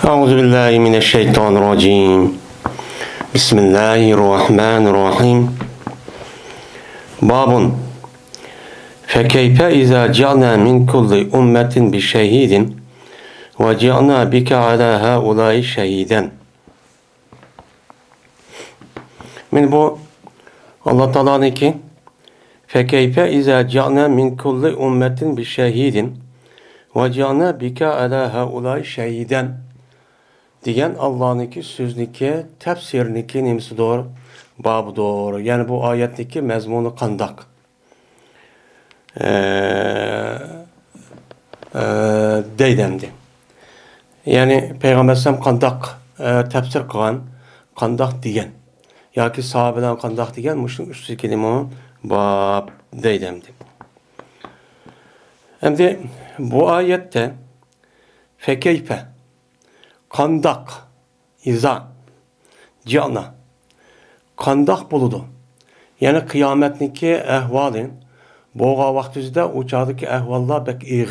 أعوذ بالله من الشيطان الرجيم بسم الله الرحمن الرحيم باب فكيف إذا جئنا من كل أمة بشهيد وجئنا بك على هؤلاء شهيدا. من bu Allah Teala'nın ki fekeyfe izâ ci'nâ min kulli ummetin bi şehidin ve ci'nâ bike alâ haulâi şehiden degan Allah'ınki sözniki tefsirniki nemisi doğru babı doğru. Yani bu ayetdeki mezmunu qandaq deydemdi. Yani Peygamber sallam qandaq tefsir qilgan, qandaq degan yoki sahobalar qandaq degan mushun uch kelima bab deydemdi. Endi bu ayette fekeyfe qandaq iza cana qandaq buludu. Yani kıyametniki ehvalin boğa vaxtizde uçadaki ehvallar bek iğir.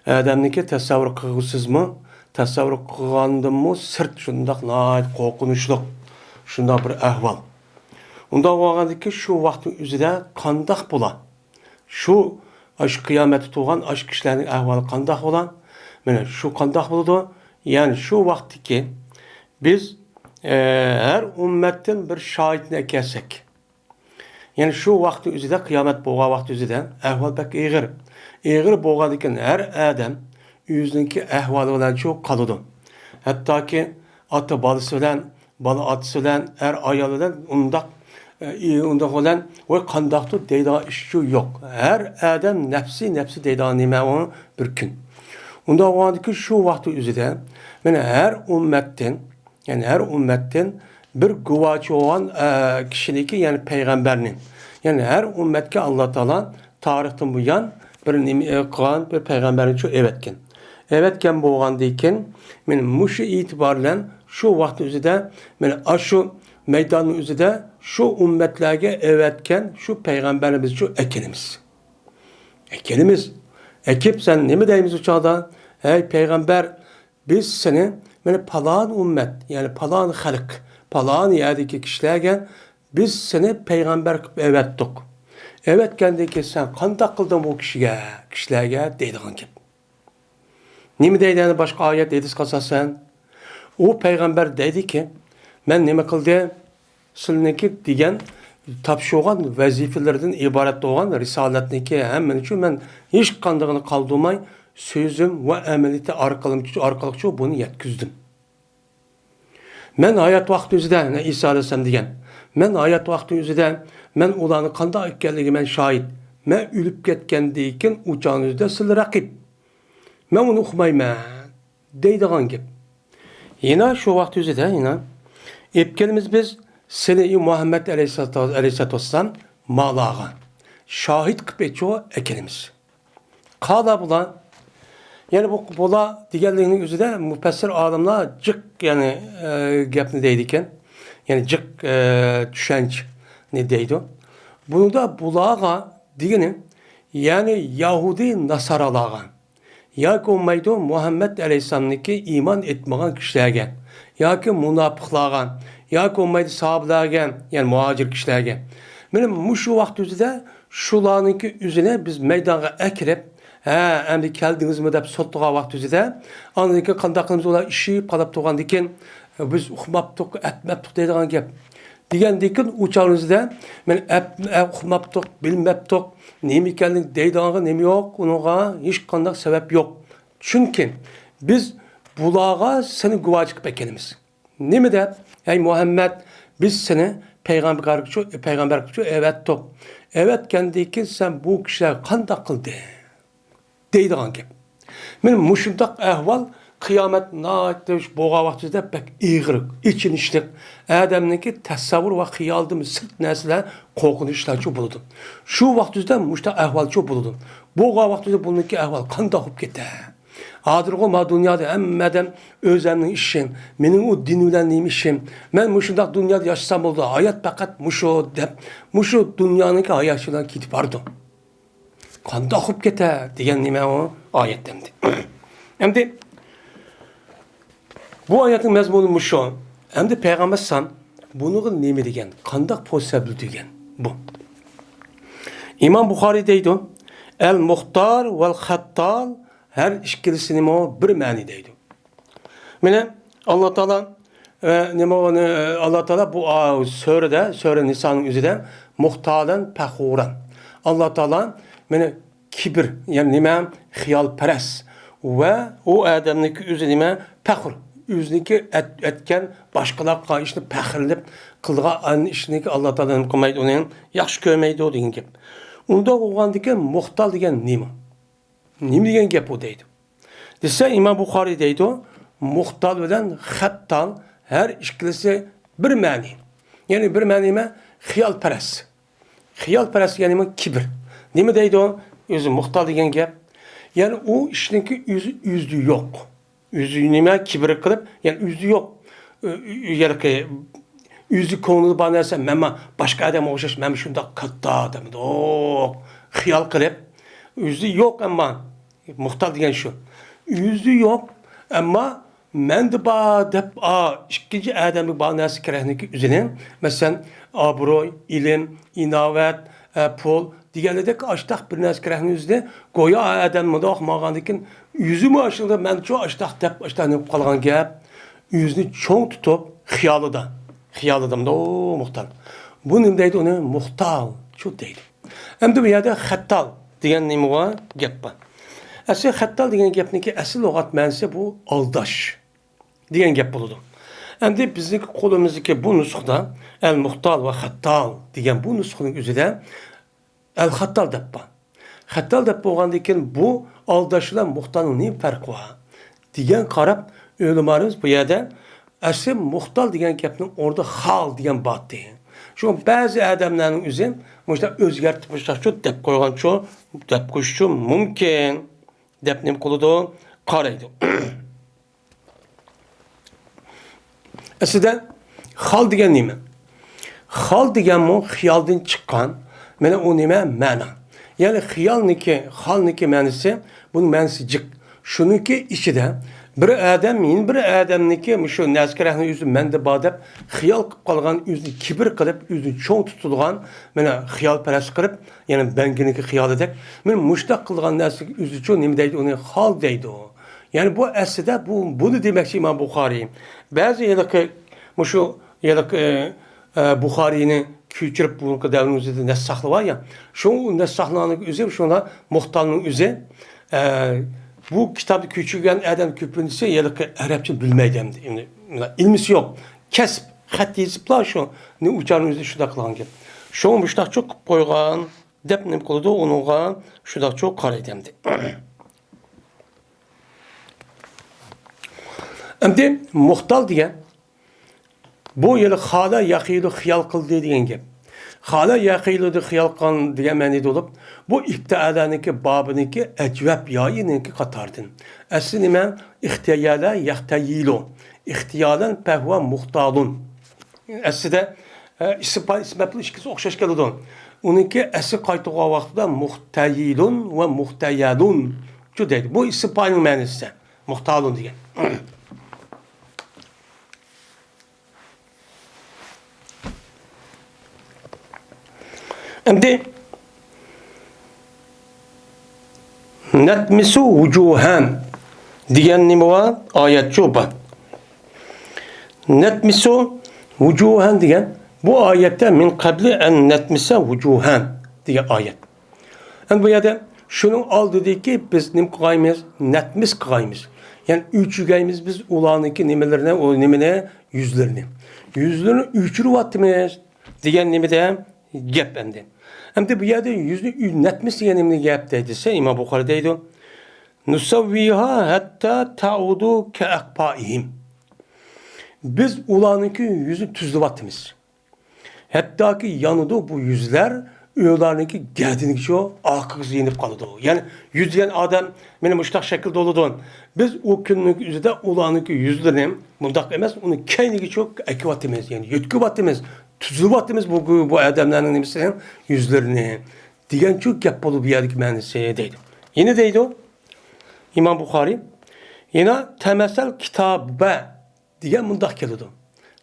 Adamniki tasavvur qılğısızmı? Tasavvur qılğandımı sırt şundaq nayt qoqunuşluq. Şundaq bir ehval. Unda vaqadiki şu vaxtın üzüde qandaq bula. Şu kıyameti tuğan aş kişilerin ehvalı qandaq olan. Mene şu qandaq buludu. Yani şu vaxtiki biz her ümmetin bir şahidine kelsek. Yani şu vaxtın üzüde kıyamet boğa vaxtı üzüde ehval bek iğir. İğir boğadikin her adam yüzündeki ehvalı olan çok kalıdı. Hatta ki atı balısı olan, balı atısı olan, her ayalı olan undaq olan ve kandaqtı deyda işçi yok. Her adam nefsi deyda nime onu bir gün. Unda vaxtiki şu vaxtı üzüde yani her ümmetten bir güvaçı olan kişiniki yani peygamberinin. Yani her ümmetke Allah Teala tarihten bu yan bir kılan bir peygamberin çok evetken. Evetken boğandayken yani muşu itibariyle şu vakti üzere yani şu meydanın üzere şu ümmetlerge evetken şu peygamberimiz şu ekelimiz. Ekelimiz. Ekip sen ne mi deyimiz uçağda? Ey peygamber biz seni yani palan ümmet yani palan halk palan yerdeki kişilerge biz seni peygamber evettik. Evet kendiki sen qandaq qıldın bu kişilerge deydiğin gibi. Nemi deydiğini başka ayet deydiz kalsasan o peygamber deydi ki ben nemi kıldı sizinki degen tapşıgan vazifelerden ibaret olan risaletniki hemen için ben hiç kandığını kaldırmay sözüm ve ameliyeti arkalıkçı bunu yetkizdim. Men hayat vakti üzere İsa Aleyhisselam degen. Men hayat vakti üzere men ulanı qandaq ekkenligi men şahit. Men ülüp ketkendikin uçağınızda sil rakip. Men onu uqmayman deydiğin gep. Yine şu vakti üzere yine epkelimiz biz seni Muhammed Aleyhisselatü Vesselam malağa şahit kıpeço ekelimiz. Kala bulan yani bu bola diğerlerinin üzerinde müfessir adamlar cık yani gepni deydiken yani cık düşenç ne deydi. Bunu da bulağa diyenin yani Yahudi Nasaralığa ya ki olmaydı Muhammed Aleyhisselam'daki iman etmeyen kişilerge ya ki münafıklığa ya ki olmaydı sahabelerge yani muhacir kişilerge. Benim şu vakti üzerinde şularınki üzerine biz meydana ekrep endi keldiniz mi dep sotluğa vakti üzerinde anındaki qandaqımız ola işi qalap tuğan diken biz uqmaptık etmeptik deydiğen gep. Digen diken uçağınızda men uqmaptık bilmeptik nemi keldin deydiğen nemi yok onuğa hiç qandaq sebep yok. Çünkü biz bulağa seni güvacık bekenimiz. Nemi de ey Muhammed biz seni peygamber kılçı evet top. Evet kendiki sen bu kişiler qandaq qıldı deydiğen gep. Benim muşundaq ehval kıyamet naatış boğa vaxtında pek iğrik, içinişlik, adamniki tasavvur ve xiyaldım sırt nesler korkunuşlar çok buludum. Şu vaxtında muşta ehval çok buludum. Boğa vaxtında bununki ehval qandaq hop gitti. Adırğı ma dünyada emmeden özəmnin işim, benim o dinülenliğim işim. Ben muşundaq dünyada yaşasam oldu. Hayat fakat muşu dep, muşu dünyanınki hayatçıdan gidip vardı. Qandaq hop gitti diyen nime o ayetten. Hem de Bu ayetin mezmunu şu. Hem de Peygamber san bunu nemi degen, kandak possible degen bu. İmam Buxari deydi. El muhtar vel hattal her işkilisinin o bir mani deydi. Mene Allah Teala Allah Teala bu Sure Nisa'nın üzerinde muhtalen pehuran. Allah Teala mene kibir yani nime hiyalperes ve o adamniki üzerine pehur. Yüzniki etken başkalar işini pehirlip kıldığı işini Allah Teala'nın kılmaydı onun yaxşı görmeydi o degan gap. Unda olgandaki muhtal degan nima? Nima degan gap o deydi. Dese İmam Buxari deydi o muhtal bilen hattal her işkilisi bir mani. Yani bir mani mi? Hiyalperes. Hiyalperes yani mi? Kibir. Nima deydi o? Özü muhtal degan gap. Yani o işinki yüzü yok. Yüzü nima kibir kılıp yani yüzü yok. Yani yüzü konuyu bana ise mema başka adam olacak mema şunda katta demedi. O hiyal kılıp yüzü yok ama muhtal degan şu. Yüzü yok ama men de ba dep ikinci adamı bana kerakniki üzerine mesela abroy, ilim, inavet, pul diğerlerdeki açtaq bir nas kerakni üzerine goya adam mıdaq mağandikin yüzü mü aşıldı men çok açtaq dep açtaq qalgan gap yüzünü çoğ tutup Xiyalıdım da o muhtal. Bu nim deydi onu muhtal. Şu deydi. Hem de bu yerde hattal degan nima var? Gap var. Asli hattal degan gapniki asli lug'at ma'nosi bu aldash degan gap bo'ladi. Endi bizniki qo'limizdagi bu nusxada el muhtal va hattal degan bu nusxaning o'zida el hattal deb bor. Hattal deb bo'lgandan keyin bu aldash bilan muhtalning ne farqi bor? degan qarab o'ylamarmiz bu yerda asli muhtal degan gapning orada hal degan batdi. Şu bazı adamların o'zi mushta o'zgartib mushta deb qo'ygan cho deb qo'yish mumkin deb nim qiladi qaraydi. Aslida hal degan nima? Hal degan mu xiyoldan chiqqan, mana u nima ma'no. Ya'ni xiyolniki, halniki ma'nosi, buning ma'nosi jiq. Shuniki ichida bir adam, bir adamniki shu naskarahni o'zi menda bor deb xiyol qilib qolgan, o'zini kibr qilib, o'zini cho'ng tutilgan, mana xiyol parast qilib, ya'ni banginiki xiyolidek, men mushtaq qilgan narsaga o'zi uchun nima deydi, uni hal deydi. Yani bu aslida bunu demek İmam Buxari. Bazı yılki şu yılki Buxari'ni küçürüp bu kadar üzerinde nesahlı var ya. Şu nesahlanın üzeri şuna muhtalının üzeri bu kitabı küçükken adam küpündüse yılki Arapça bilmeydim. İlmisi yok. Kesip xat yazıplar şu ne uçağın üzeri şuda kılan gibi. Şu müştak çok koygan dep ne kıldı onunla şuda çok karaydemdi. Endi muhtal degan bu yil xala yaqilu xiyal qildi degan gap. Xala yaqilu xiyal qilgan degan ma'noda bo'lib, bu ibtialaniki babiniki ajvab yoyiniki qatardan. Asli nima? İhtiyala yahtayilu. İhtiyalan pahva muhtalun. Aslida ismapli ikkisi o'xshash keladi. Uniki asli qaytgan vaqtida muhtayilun va muhtayadun. Shu deydi. Bu ismning ma'nosi muhtalun degan. Şimdi netmisu vucuhan diyen nima var? Ayet çoba. Netmisu vucuhan diyen bu ayette min kabli en netmisa vucuhan diye ayet. Yani bu yerde şunun aldığı ki biz nim kıymayız, netmis kıymayız. Yani üçügeyimiz biz ulanıki nimelerine, o nimene yüzlerini. Yüzlerini üçürü vattimiz diyen nimede gap bende. Hem de bu yerde yüzünü netmiş diyenimini gap dediyse İmam Buxari deydi. Nusavviha hatta ta'udu ke akpaihim. Biz ulanıki yüzü tüzlü vattimiz. Hatta ki yanıda bu yüzler öğlarınki geldiğindeki şu akıkız yenip kalıdı. Yani yüz diyen adam benim müştak şekilde oldu. Biz o günlük yüzde ulanıki yüzlerini bundak emez, onu kendiki çok eki vattimiz. Yani yötkü vattimiz. Tuzlu vattimiz bu adamların nemesinin yüzlerini. Diyen çok gap bolu bir yerdeki mühendisliğe deydi. Yine deydi o İmam Buxari. Yine temessel kitabı degan bundoq keladi.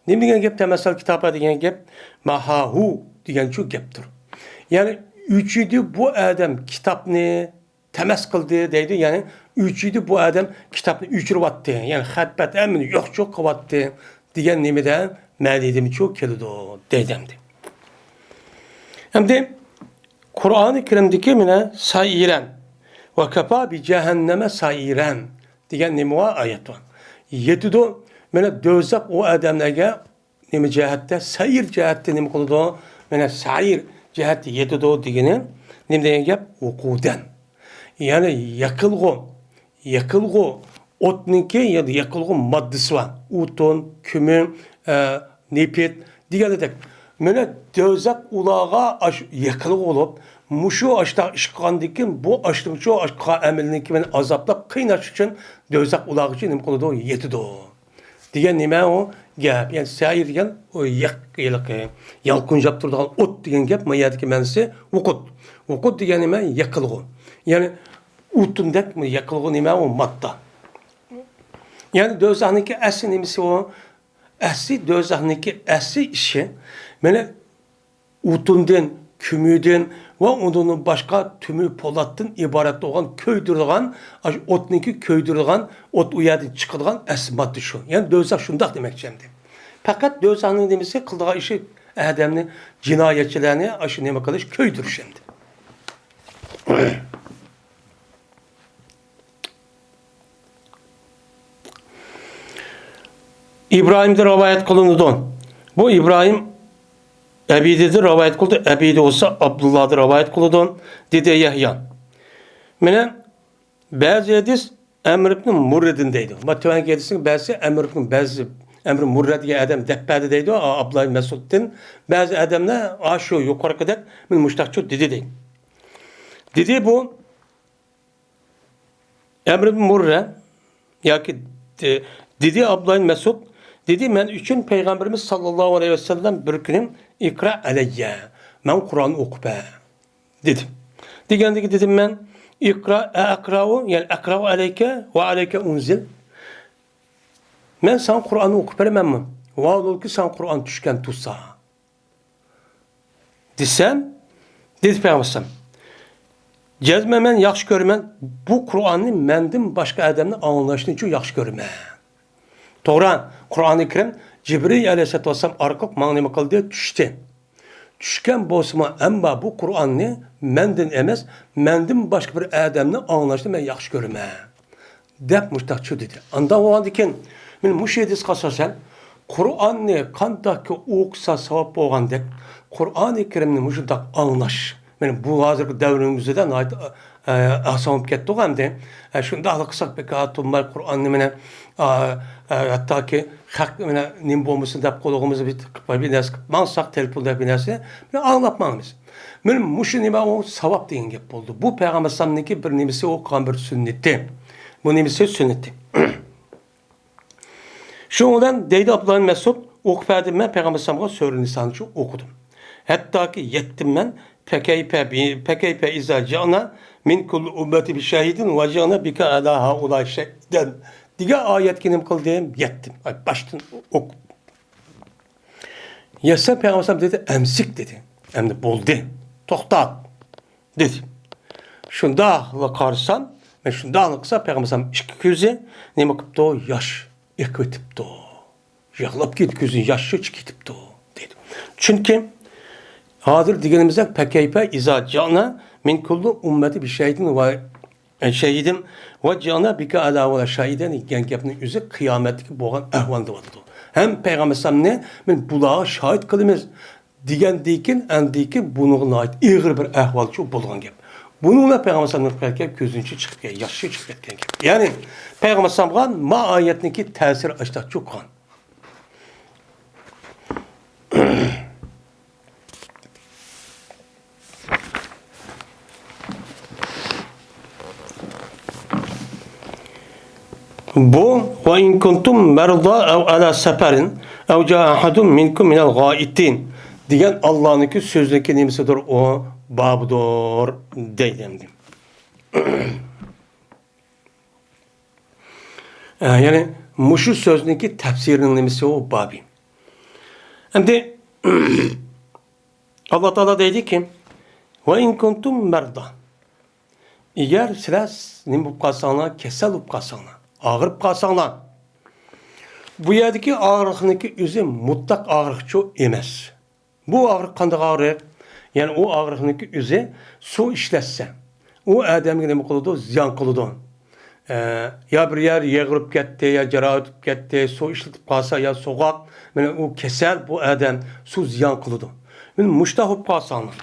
Nima degan gap? Tamassal kitobda degan gap mahahu degan shu gapdir. Ya'ni uchidi bu odam kitobni temas qildi deydi. Ya'ni uchidi bu odam kitobni o'chiryapti. Ya'ni xatbat amini yo'q-yo'q qilyapti degan nimadan ma'lidimi shu keladi deydimdi. Hamda Kur'an-ı Kerim'deki mine sayiren ve kafa bi cehenneme sayiren degan nima var ayet var. Yetido mene dözak o adamlarga nima jihatda sayir jihatda nima qiladi? Mene sayir jihatda yetido degani nima degan gap? O'quvdan. Ya'ni yaqilg'u o'tniki ya da yaqilg'u moddasi var. O'tin, kümün, nefet deganidek. Mene dözak ulağa yaqilg'u olup muşu aşta işkandikin bu aştın şu aşka emelindeki men azaplap kıynaş için dözak ulağı için nima qiladi? Yetidi. Degan nima o gap? Yani sayir degan o yalqinjab turadigan o't degan gap mayadagi manisi o'qut. O'qut degan nima? Yaqilg'u. Yani o'tindek yaqilg'u nima o modda. Yani dözakniki asli nimasi o? Asli dözakniki asli işi mene o'tindan kümüden ve onun başka tümü polattan ibaret olan köydürülen, otniki köydürülen, ot uyadı çıkırılan esmaddı şu. Yani dözak şundak demek cemdi. Fakat dözakның demesi kıldığı işi adamını, cinayetçilerini aşı neme kadar köydür şimdi. İbrahim'de rivayet kılındı. Bu İbrahim Ebi'de rivayet kıldı. Ebi'de olsa Abdullah'da rivayet kıldı. Dede Yahya. Mene bazı hadis Emr ibn Murred'indeydi. Mattevan hadisinin bazı Emr Murred diye adam deppede deydi. Abdullah Mesud'dan bazı adamlar aşağı yukarı kadar min müştakçı dedi değil. Dedi bu Emr ibn Murred ya ki dedi Abdullah Mesud dedi men üçün Peygamberimiz sallallahu aleyhi ve sellem bir günüm ikra aleyye. Men Kur'an okup dedim. Degandiki dedim men akra'u yani akra'u aleyke ve aleyke unzil. Men sen Kur'an'ı okup veremem. Vaadol ki sen Kur'an düşken tutsa. Desem, dedi Peygamber. Cezmemen yaxşı görmen bu Kur'an'ı mendim başka adamın anlaştığı için yaxşı görmen. Doğru, Kur'an-ı Kerim Cibril aleyhisselatü vesselam arqaq mağnima qildi düştü. Düşken bosma ama bu Kur'an'ı mendin emes, mendim başka bir adamını anlaştı ben yaxşı görme. Dep müştakçı dedi. Anda o andiken men müşedis qasasan Kur'an'ı qandaq ki okusa savab bolğandek Kur'an-ı Kerimni müşdak anlaş. Men bu hazırki devrimizde de asan olup ketdi hamda şundaq qısaq bekatumlar Kur'an'ı mene hatta ki hak mene nim bolmasın dep qolğumuzu bir nas mansaq telefonda bir narsa anlatmamız. Men muşu nima o savab degan gap boldu. Bu Peygamber sallallahu bir nimasi o qanbir sünneti. Bu nimasi sünneti. Şundan deydi Abdullah Mesud okup verdim ben Peygamber sallallahu sure Nisan'ı okudum. Hatta ki yettim ben pekeype izâ ca'na min kulli ümmeti bi şahidin ve ca'na bika ala haulâ şeyden. Diye ayet kinim kıldım yettim. Baştan ok. Yasa Peygamber sallallahu dedi emsik dedi. Hem de boldu. Toxtat dedi. Şundaqla qarsan, men şundaqla qısa Peygamber sallallahu iki gözü nima qıptı o yaş ekvetipti o. Yağlap git gözün yaşı çıkıtıptı o dedi. Çünkü hazır digenimizden pekeype izâ ca'na min kullu ümmeti bi şehidin ve şehidim ve ca'na bika ala ve şahiden igen gapning özü kıyametdeki bolğan ahvalda boldu. Hem Peygamber sallallahu men bulağa şahit kılımız degandikin andiki bununla ait ağır bir ahval şu bolğan gap. Bununla Peygamber sallallahu aleyhi ve sellem gözünçü çıkıp ketken, yaşı çıkıp ketken gap. Yani Peygamber sallallahu ma ayetniki tesir açtaq çok kan. Bu ve in kuntum merda ev ala seferin ev caa ahadun minkum minel gaitin diyen Allah'ınki sözündeki nimesidir o babıdır deylemdim. Yani muşu sözününki tefsirinin nemisi o babi. Şimdi Allah Teala dedi ki ve in kuntum merda. Eğer sizler ne bu kalsanlar, kesel bu kalsanlar, ağırıp kalsanlar. Bu yerdeki ağırlıkındaki üzüm mutlak ağırlık çok emez. Bu ağırlık kandık ağırlık, yani o ağırlıkındaki üzü su işletse, o adamın ne kılıdı, ziyan kılıdı. Ya bir yer yığılıp gitti, ya cerahat gitti, su işletip kalsa, ya sokak, yani o kesel bu adam su ziyan kılıdı. Yani müştahıp kalsanlar.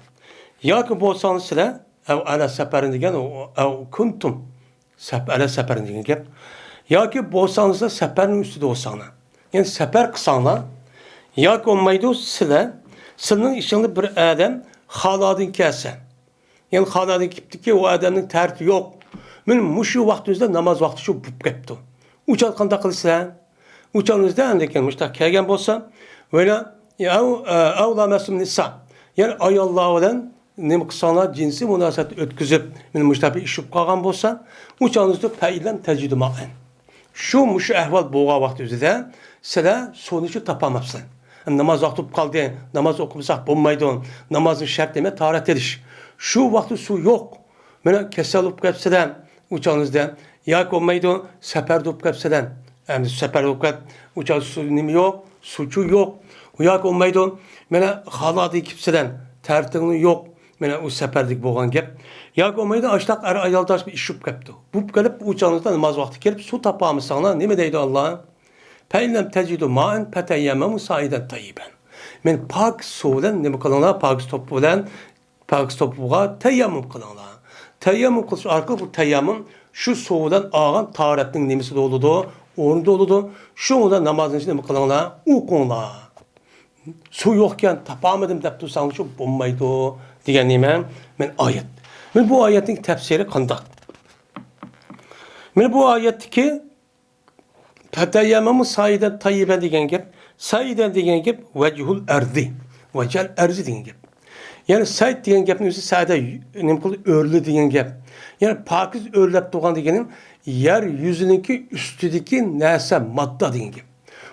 Ya ki bolsanız sizler, ev ala seperin degen, ev kuntum, ala seperin degen gep. Ya ki bolsanız da seperin üstüde olsanlar. Yani seper kısanlar, ya ki olmaydı sizler, sizin işinde bir adam haladın kesse. Yani haladın kipti ki o adamın terti yok. Benim muşu vaktinizde namaz vakti şu bup gepti. Uçal kanda kılsa, uçalınızda andeken muşta kelgen bolsa, böyle evla mesum nisa. Yani ayallahu ne kısanlar cinsi münasebet ötküzüp, benim muşta bir işip kalgan bolsa, uçalınızda peylen tecidi ma'en. Şu muşu ehval boğa vaktinizde, sizler sonucu tapamazsın. Namaz vakti kaldı, namaz okumsak bulmaydı, namazın şart deme taharet ediş. Şu vakti su yok. Böyle kesel olup kapseden uçağınızda yak olmaydı, sefer olup kapseden. Yani sefer olup kap, uçağın su nimi yok, suçu yok. Yak olmaydı, böyle haladı kapseden, tertini yok. Böyle o seferdik boğan gep. Yak olmaydı, açtak ayaldaş bir işip kaptı. Bu gelip uçağınızda namaz vakti gelip su tapağımı sana, ne mi deydi Allah'a? Peynlem tecidu ma'en peteyyememu saiden tayyiben. Men pak soğudan ne mi kılınlar? Pak topuğa teyyemmüm kılınlar. Teyyemmüm kılış arka bu teyyemmüm şu soğudan ağan taharetinin nemisi doludu, onu doludu. Şu da namazın içinde mi kılınlar? Ukunlar. Su yokken tapamadım deyip dursanız şu bulmaydı diyen men ayet. Men bu ayetin tefsiri kandak. Men bu ayetteki Feteyyememu sayiden tayyiben degen gep. Sayiden degen gep vechul erdi. Vechel erzi degen gep. Yani sayid degen gepin özü sayda nemkul örlü degen gep. Yani pakiz örlep doğan degenin yer yüzününki üstüdeki nese madda degen gep.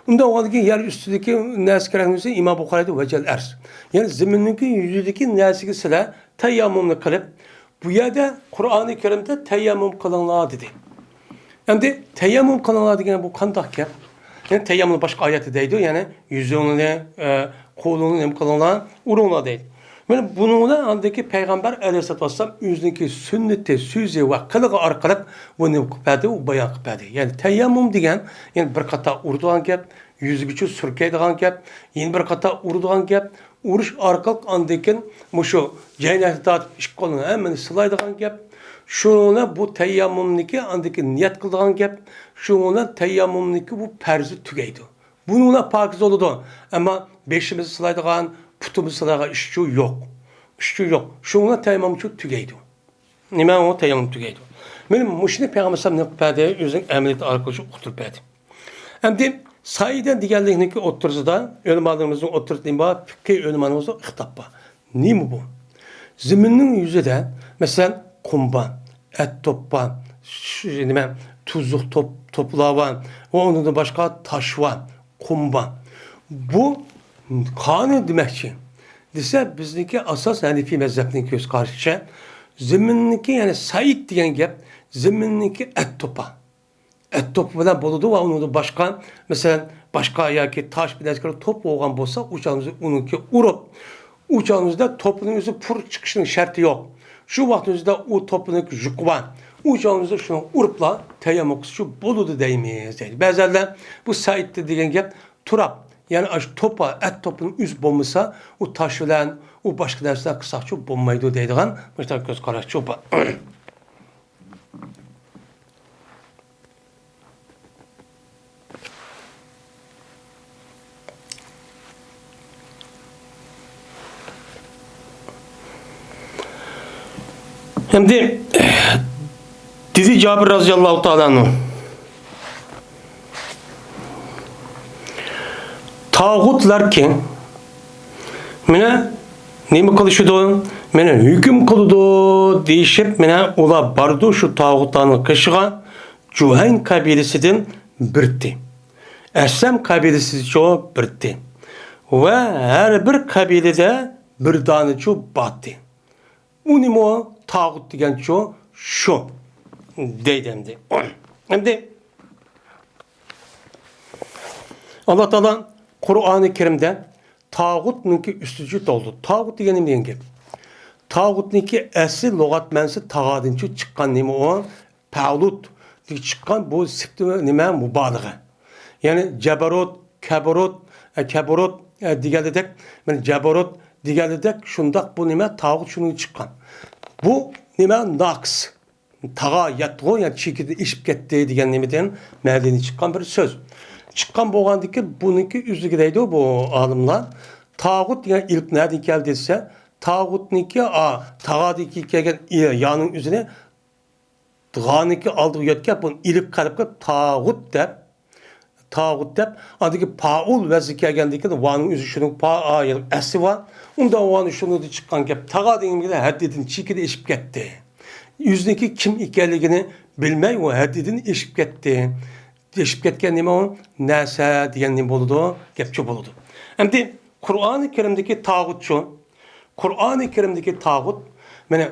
Unda oğandaki yer üstüdeki nese kerenimizi İmam Bukhari'de vechel erz. Yani zemininki yüzündeki neseki sıra teyyemmumunu kılıp bu yerde Kur'an-ı Kerim'de teyyemmum kılınlar dedi. Yani teyyemmüm kılınlar degen bu kandak gep. Yani teyyemmüm başka ayeti deydi. Yani yüzünü, kolunu nem kılınlar, urunlar deydi. Yani bununla andaki Peygamber Aleyhisselatü Vesselam yüzündeki sünneti, sözü ve kılığı arkalık bunu kıpedi, o bayan kıpedi. Yani teyyemmüm degen, yani bir kata urduğan gep, yüzü gücü sürkeydiğen gep, yeni bir kata urduğan gep, uruş arkalık andakin, bu şu ceynehdat iş kolunu hemen sılaydıgan gep, şuna bu teyyemmümniki andaki niyet kıldığan gep, şuna teyyemmümniki bu perzi tügeydi. Bununla pakiz oludu. Ama beşimizi sılaydıgan, putumuzu sılaydıgan işçi yok. İşçi yok. Şuna teyyemmüm çok tügeydi. Nime o teyyemmüm tügeydi. Benim muşini Peygamber ne perde yüzün emeliyat arkadaşı oturup Hem sayiden diğerliğindeki oturuzda ölümanlarımızın oturduğunda var, fikri ölümanlarımızın ihtabba. Ne mi bu? Zeminin yüzü de mesela kumba, et toppa, tuzluk toplava, onun da başka taş var, kumba. Bu kanun demek ki. Dese bizdeki asas Hanefi mezhebinin göz karşı. Zemindeki yani Said diyen gep, zemindeki et topa. Et topu bilen boludu ve onun da başka, mesela başka ya ki taş bileşkleri top olgan bolsa, uçağınızı onunki urup, uçağınızda topunun yüzü pur çıkışının şartı yok. Şu vaktinizde o topunun jukvan, uçağınızda şunu urupla teyyemmüm şu boludu deymeyiz. Bazılarla bu Said diyen gep turap. Yani topa, et topunun üst bombasa, o taş bilen, o başka dersler kısa çok bombaydı deydiğen, işte göz karşı çopa. Şimdi dedi Cabir radıyallahu ta'ala anhu. Tağutlar ki mene nemi kılışıdı, mene hüküm kılıdı deyişip mene ola bardu şu tağutların kışığa Cühen kabilesinden birti. Eslem kabilesi çoğu birdi. Ve her bir kabilede bir tane çoğu battı. Unimo tağut diyen çoğu şu. Deydemdi. Şimdi Allah Teala Kur'an-ı Kerim'de tağutnunki üstücü oldu. Tağut diyenim diyen ki. Tağutnunki asli lügat mensi tağadınçı çıkan nime o? Pavlut çıkan bu sıktı nime mübalağa. Yani cebarot, kebarot digelidek, yani cebarot digelidek şundak bu nime tağut şunu çıkan. Bu nime naks. Tağa yattığı yani çekidi işip gitti diyen nimeden merdini çıkan bir söz. Çıkan boğandaki bununki üzügideydi bu alımlar. Tağut yani ilk nereden geldiyse tağutniki tağadaki kelgen yanın üzerine tağaniki aldığı yetken bunu ilip kalıp tağut dep andaki paul ve zikergendeki de vanın üzü şunun ayırıp esi var. Onda vanın şunu da çıkan gep tağa dediğim haddidin çikide işip gitti. Yüzdeki kim ikerligini bilmey o haddidin işip gitti. Işip ketken nime o? Nese diyen nime boludu? Gepçi boludu. Hem de Kur'an-ı Kerim'deki tağutçu, Kur'an-ı Kerim'deki tağut, yani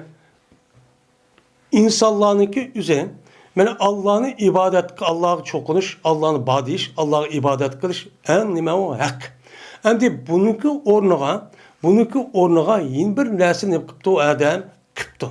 insanlarınki üzerine, yani Allah'ın ibadet, Allah'ı çok konuş, Allah'ın badiş, Allah'ı ibadet kılış, en nime o hak. Hem de bununki ornağa yeni bir nesil ne kıptı o adam kıptı.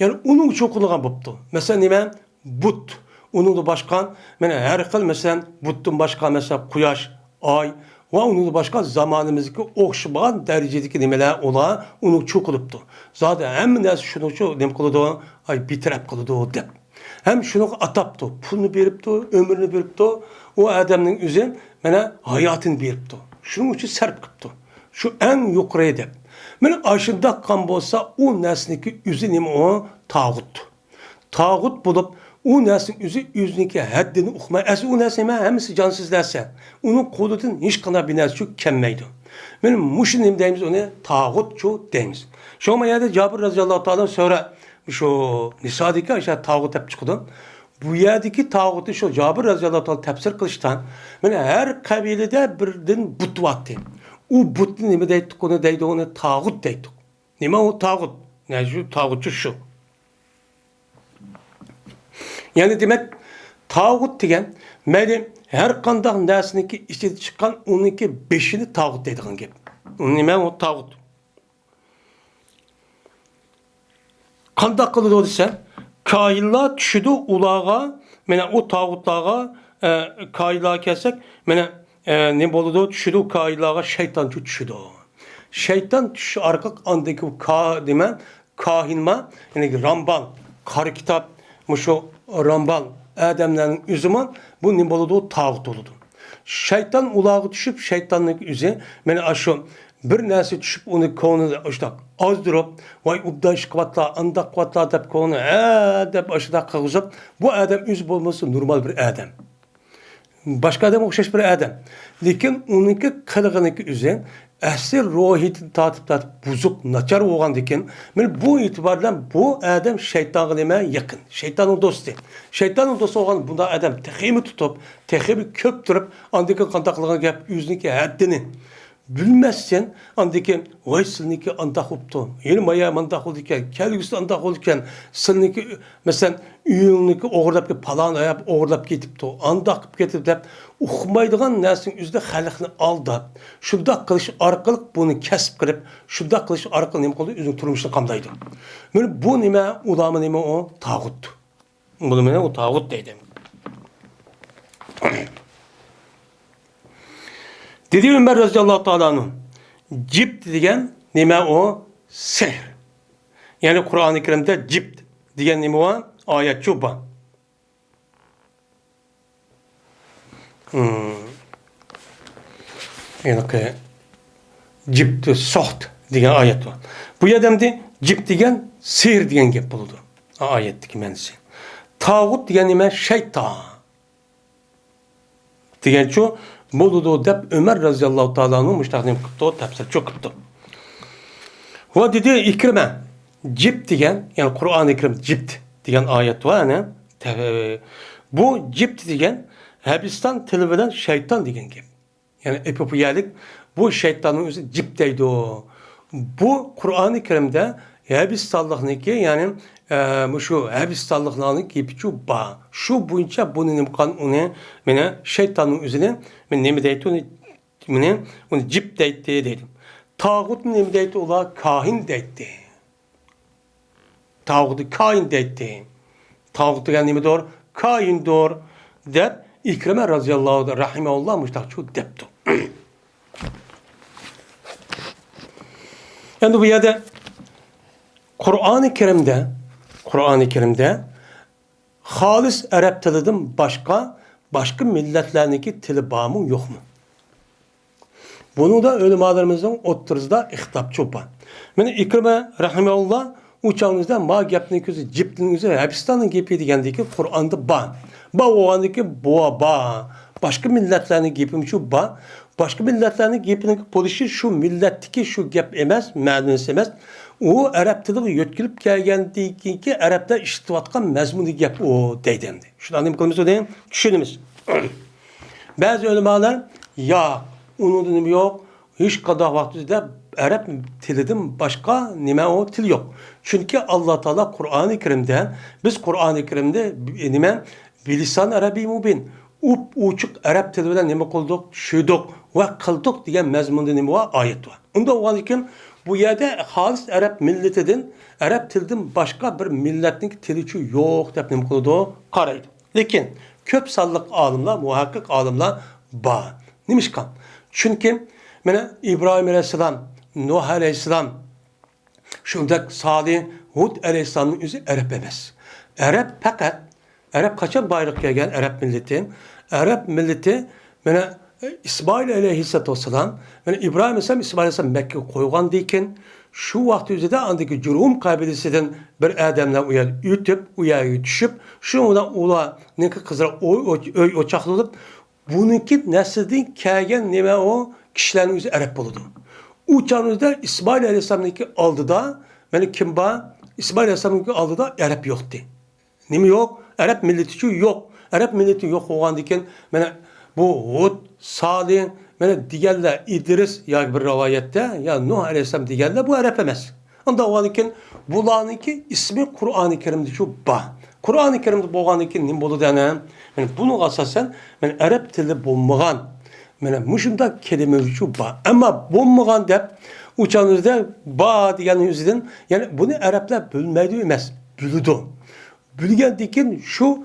Yani onun çokluğuna bıptı. Mesela nime? But. Onun da başkan, yani her xil mesela buttun başka mesela kuyaş, ay ve onun da başka zamanımızdaki okşumayan derecedeki nimeler ola onu çok oluptu. Zaten hem nesi şunu çok nem kılıdı, ay bitirep kılıdı dep. Hem şunu ataptı, pulunu beripti, ömrünü beripti, o adamın üzerine bana hayatını beripti. Şunun için serp kıptı. Şu en yukarı dep. Yani aşında kan bolsa o nesniki üzerine o tağut. Tağut bulup o neslin yüzünki haddini okumay. Asıl o neslin hemisi cansız derse. Onun kodunun hiç kadar bir nesli çok kemmeydi. Benim muşinim deyimiz ona tağutçu deyimiz. Şu ama yerde Cabir radıyallahu ta'ala sonra şu Nisa'daki aşağı tağut hep çıktı. Bu yerdeki tağutu şu Cabir radıyallahu ta'ala tefsir kılıştan yani her kabilede birden but vattı. O butlu nime deydik onu deydi ona tağut deydik. Nime o tağut? Yani şu tağutçu şu. Yani demek tağut degen meyli her kandak nesniki içi çıkan onunki beşini tağut deydiğin gibi. Nime o tağut. Kandak kılıdı o dese kaillar düşüdü ulağa mene o tağutlağa kaillar kesek mene ne boludu düşüdü kaillara şeytan düşüdü. Şeytan düşü arka andaki demen kahinma yani Ramban karı kitap şu Ramban Ademlerin üzüman bu ne boludu tağut oludu. Şeytan ulağı düşüp şeytanlık üzü mene aşu bir nesi düşüp onu konu işte azdırıp vay ubdaş kıvatla andak kıvatla dep konu dep aşıda kağızıp bu adam üz bulması normal bir adam. Başka adam okşaş bir adam. Lekin onunki kılığınınki üzü asli ruhiyetin tatip buzuk, naçar olgan diken, bu itibardan bu adam şeytan demeye yakın. Şeytanın dostu. Şeytanın dostu olan bunda adam tehimi tutup, tehimi köptürüp, andaki kandaklığına gelip yüzündeki haddini bilmezsen, andaki vay sılniki andak optu. Yeni maya andak olurken, kelgüsü andak olurken, sılniki mesela üyünlüki oğurlap ki palan ayap oğurlap getipti. Andak getip de uxmaydıgan nesin üzde xalqni aldı. Şunda kılış arkalık bunu kesip kırıp, şunda kılış arkalık nime oldu, üzün turmuşunu kamdaydı. Yani bu nime, ulama nime o tağut. Bu nime o tağut deydim. Dedi Ömer radıyallahu ta'ala'nın cipt degen nime o sihr. Yani Kur'an-ı Kerim'de cipt degen nime o ayet çuba. Yani ki cipt soht degen ayet var. Bu yerdemde cipt degen sihr degen gep buldu. Ayetteki mensi. Tağut degen nime şeytan. Degen şu Boludu dep Ömer radıyallahu ta'ala'nın müştahdim kıptı o tefsir çok kıptı. O dedi İkrime cipt degen yani Kur'an-ı Kerim cipt degen ayet var yani bu cipt degen Hebistan tili bilen şeytan degan gap. Yani epopiyalik bu şeytanın özü cip deydi o. Bu Kur'an-ı Kerim'de Hebistanlıkniki yani şu Hebistanlıklarının gibi şu ba. Şu boyunca bunun imkan onu mene şeytanın özüne men nemi deydi onu mene onu cip deydi dedim. Tağut nemi deydi ola kahin deydi. Tağutu kahin deydi. Tağut degan nemi doğru? Kahin doğru deb İkrime radıyallahu da rahimahullah müştak deptu. Yani bu yerde Kur'an-ı Kerim'de halis Arap tilinden başka milletlerdeki tili bağımı yok mu? Bunu da ölümalarımızın oturuzda ihtilapçı var. Yani İkrime rahimahullah uçağınızda ma gepni közü ciplinizi Hebistan'ın gepi degandeki Kur'an'da ba. Ba o andaki boğa ba. Başka milletlerin gepimi şu ba. Başka milletlerin gepinin polisi şu milletteki şu gep emez, ma'nisi emez. O Arap tili yetkilip kelgendeki ki Arap'ta iştivatkan mezmunu gep o deydemdi. Şunu anlayayım kılımız o deyim. Düşünümüz. Bazı ulemalar ya onun yok. Hiç kadar vaktinde Arap tilinden başka nime o til yok. Çünkü Allah Teala Kur'an-ı Kerim'de biz Kur'an-ı Kerim'de nime bilisan Arabi mubin uçuk Arap tilinden nime kıldık, şuyduk ve kıldık diye mezmunda nime var ayet var. Onda o için bu yerde halis Arap milletinden Arap tilinden başka bir milletin tili yok dep nime kıldı karaydı. Lakin köp sallık alimler, muhakkik alimler ba. Nimişkan? Çünkü mana İbrahim Aleyhisselam, Nuh Aleyhisselam, şundak Salih, Hud Aleyhisselam'ın yüzü Arap emas. Arap kaçan bayrak gelgen Arap milleti? Arap milleti mana İsmail Aleyhisselam, mana İbrahim Aleyhisselam, İsmail Aleyhisselam Mekke koygan deyken şu vakti üzerinde andaki Cürhum kabilesinden bir adamla uyaya düşüp, şundan ula ne kızlar o çaklılıp bununki neslin kelgen neme o kişilerin yüzü Arap buludu. Uçağınızda İsmail Aleyhisselam'daki aldıda, yani kim ba? İsmail Aleyhisselam'daki aldıda Arap yoktu. Nemi yok? Arap milleti yok. Arap milleti yok olan diken, yani bu Hud, Salih, yani diğerler İdris ya bir rivayette ya Nuh Aleyhisselam diğerler bu Arap emez. Onda olan diken bulanınki ismi Kur'an-ı Kerim'de şu ba. Kur'an-ı Kerim'de boğanınki nim bolu denen. Yani bunu asasen yani Arap tili bulmagan. Yani muşunda kelime şu ba. Ama bulmagan dep uçağınızda ba diyen yüzünden yani bunu Araplar bilmedi emez. Bildi. Bilgen dikin şu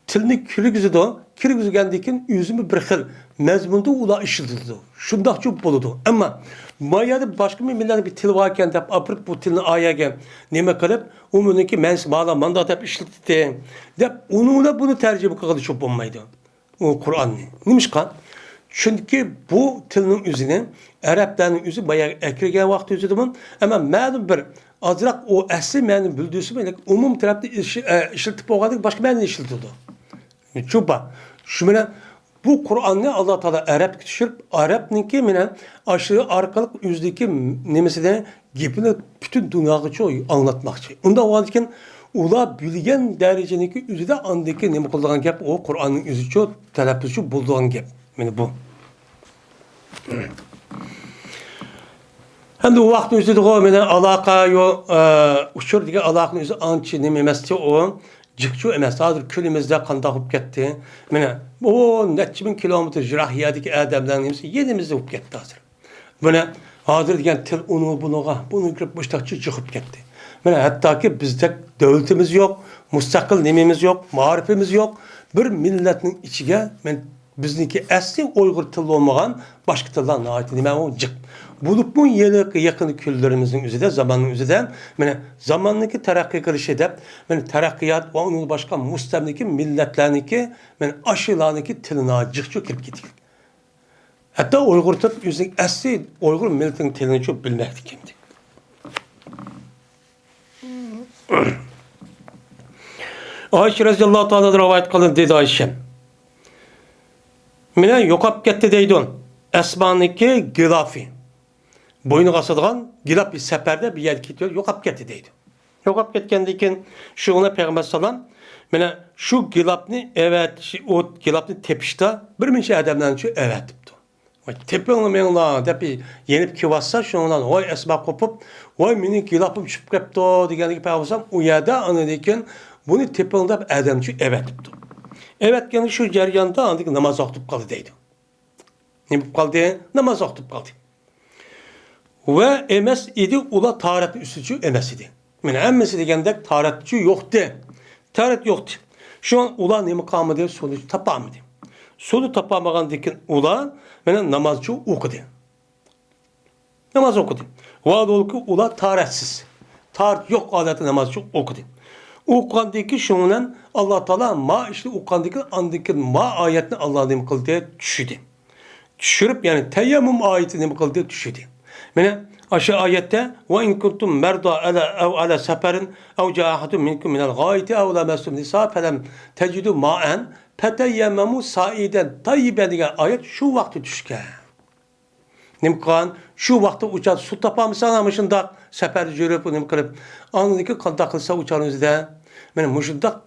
tilini kirgizdi. Kirgizgen dikin yüzümü bir xil mezmunda ula işildi. Şundak çok boludu. Ama mayada başka milletlerin bir til varken dep apırıp bu tilini ayagen neme kılıp umumunki mens mala mandat dep işildi. Dep onunla bunu tercih kıldı çok olmaydı. O Kur'an neymiş kan? Çünkü bu tilinin üzerine Arapların üzü bayağı ekirgen vakti üzüdümün ama ma'lum bir azrak o asli ma'nı bildiğisi böyle umum tarafta işiltip olgadık başka ma'nı işiltildi. Çupa. Şumuna bu Kur'an'ı Allah Teala Arap düşürüp Arap'ınki mine aşırı arkalık yüzdeki nemesi de gibini bütün dünyayı anlatmakçı. Onda o anken ula bilgen dereceninki yüzde andaki nemi kullanılan gap o Kur'an'ın yüzü çok telaffuzu bulduğun gap. Yani bu. Hem de o vakti yüzde de o mine alaka yo uçur diye alakanın yüzü ançı nememesi o Cıkçu emas, hazır külümüzde kanda hop gitti. Mene, o neçi bin kilometre jirahiyadaki adamların hepsi yerimizde hop gitti hazır. Mene, hazır diyen til bunu girip müştakçı çıkıp gitti. Mene, hatta ki bizde devletimiz yok, müstakil nemimiz yok, marifimiz yok. Bir milletin içine, bizdeki asli Uygur tilli olmayan başka tillerine ait neme o cık. Bulup bu yakın küllerimizin üzerinde, zamanın üzerinde, zamanındaki terakki kılışı edip, terakkiyat ve onun başka mustamdaki milletlerdeki, aşılarındaki tiline cıkçı kirip gidik. Hatta Uygur til yüzündeki asli Uygur milletin tilini çok bilmekti kimdi. Ayşe radıyallahu ta'ala rivayet kılın dedi Ayşe. Mine yokap gitti deydin. Esmaniki gilafi. Boynu kasıdığan gilaf bir seferde bir yer gidiyor. Yokap gitti deydi. Yokap gitkendeyken şuna Peygamber sallam Mana şu gilapni evet, o gilapni tepişte bir minçe adamdan şu evet depdi. Vay tepingni menla dep yenip kivassa şondan oy esbab qopup oy meni gilapım çıkıp kepti deganigi paybolsam u yerda ana dekin bunu tepingda adam şu evet depdi. Evet yani şu jarayonda andik namoz o'qib qoldi deydi. Nima bo'lib qoldi? Namoz o'qib qoldi. Va emas edi ular tahorat ustuchi emas edi. Mana hammasi degandek tahoratchi yo'qdi. Tahorat yo'qdi. Şu an ular nima qilmadi? Suni topamadi. Suni topamagandan ular mana namozchi o'qidi. Namoz o'qidi. Va dolki ular tahoratsiz. Tahorat yo'q odati namozchi o'qidi. O'qigandan shundan Alloh taolo ma ishni o'qigandan andikin ma oyatni Alloh nima qildi? Tushidi. Tushirib yani tayammum oyatini nima qildi? Tushidi. Mana aşı ayette ve in kuntum merda ala seferin ev cahadun minkum minel gayeti ev lamestum nisa felem tecidu ma'en feteyyemmemu saiden tayyiben degan ayet şu vakti düşken. Nimkan şu vakti uçar su tapamısan ama şundak sefer jürüp nim kılıp anındaki kandak kılsa uçarınızda benim muşundak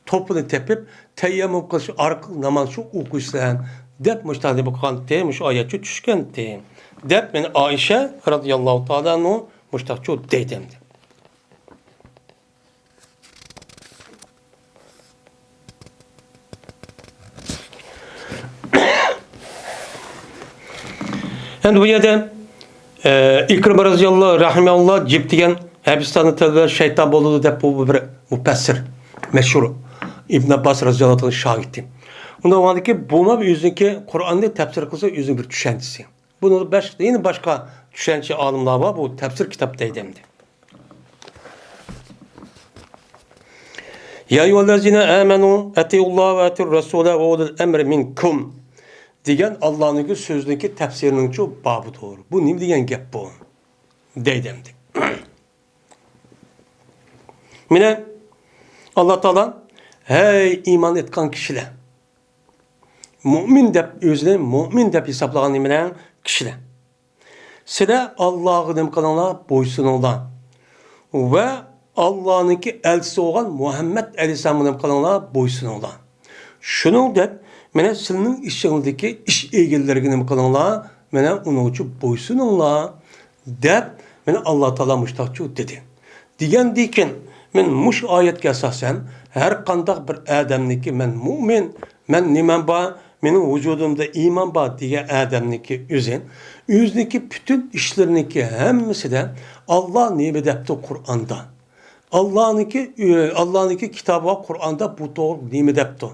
topunu tepip teyyemmum kılış arka namaz şu okuysan dep muştahdi bu kante muş ayetçi düşken deyim. Dep men Ayşe radıyallahu ta'ala no muştakçı deydemdi. Endi bu yerda İkrim radıyallahu rahimehullah cip degan Habistanı tövbe şeytan boludu dep bu bir mufassir meşhur İbn Abbas radıyallahu anh şahidi. Onda vardı ki buna bir yüzünki Kur'an'da tefsir kılsa yüzün bir düşentisi. Bunu yine başka düşünce alimler var. Bu tefsir kitaptaydı hem de. Ya eyyühellezine amenu etiullah ve etir rasule ve ulul emri minkum diyen Allah'ın sözündeki tefsirinin çok babı doğru. Bu ne diyen gep bu? Deydi hem de. Mine Allah Teala hey iman etkan kişiler mümin dep özüne mümin dep hesaplagan nimeler kişiler. Sizler Allah'ın emkanına boysun olan ve Allah'ınki elçisi olan Muhammed Aleyhisselam'ın emkanına boysun olan. Şunu dep mene sizin işinizdeki iş eğillerinin emkanına mene onun için boysun olan dep mene Allah Teala müştakçı dedi. Diyen diken men muş ayetke esasen her kandak bir adamniki men mümin men nimen ba benim vücudumda iman var diye adamniki yüzdeki bütün işleriniki hemisi de Allah nimet etti Kur'an'da. Allah'ınki kitabı Kur'an'da bu doğru nimet etti.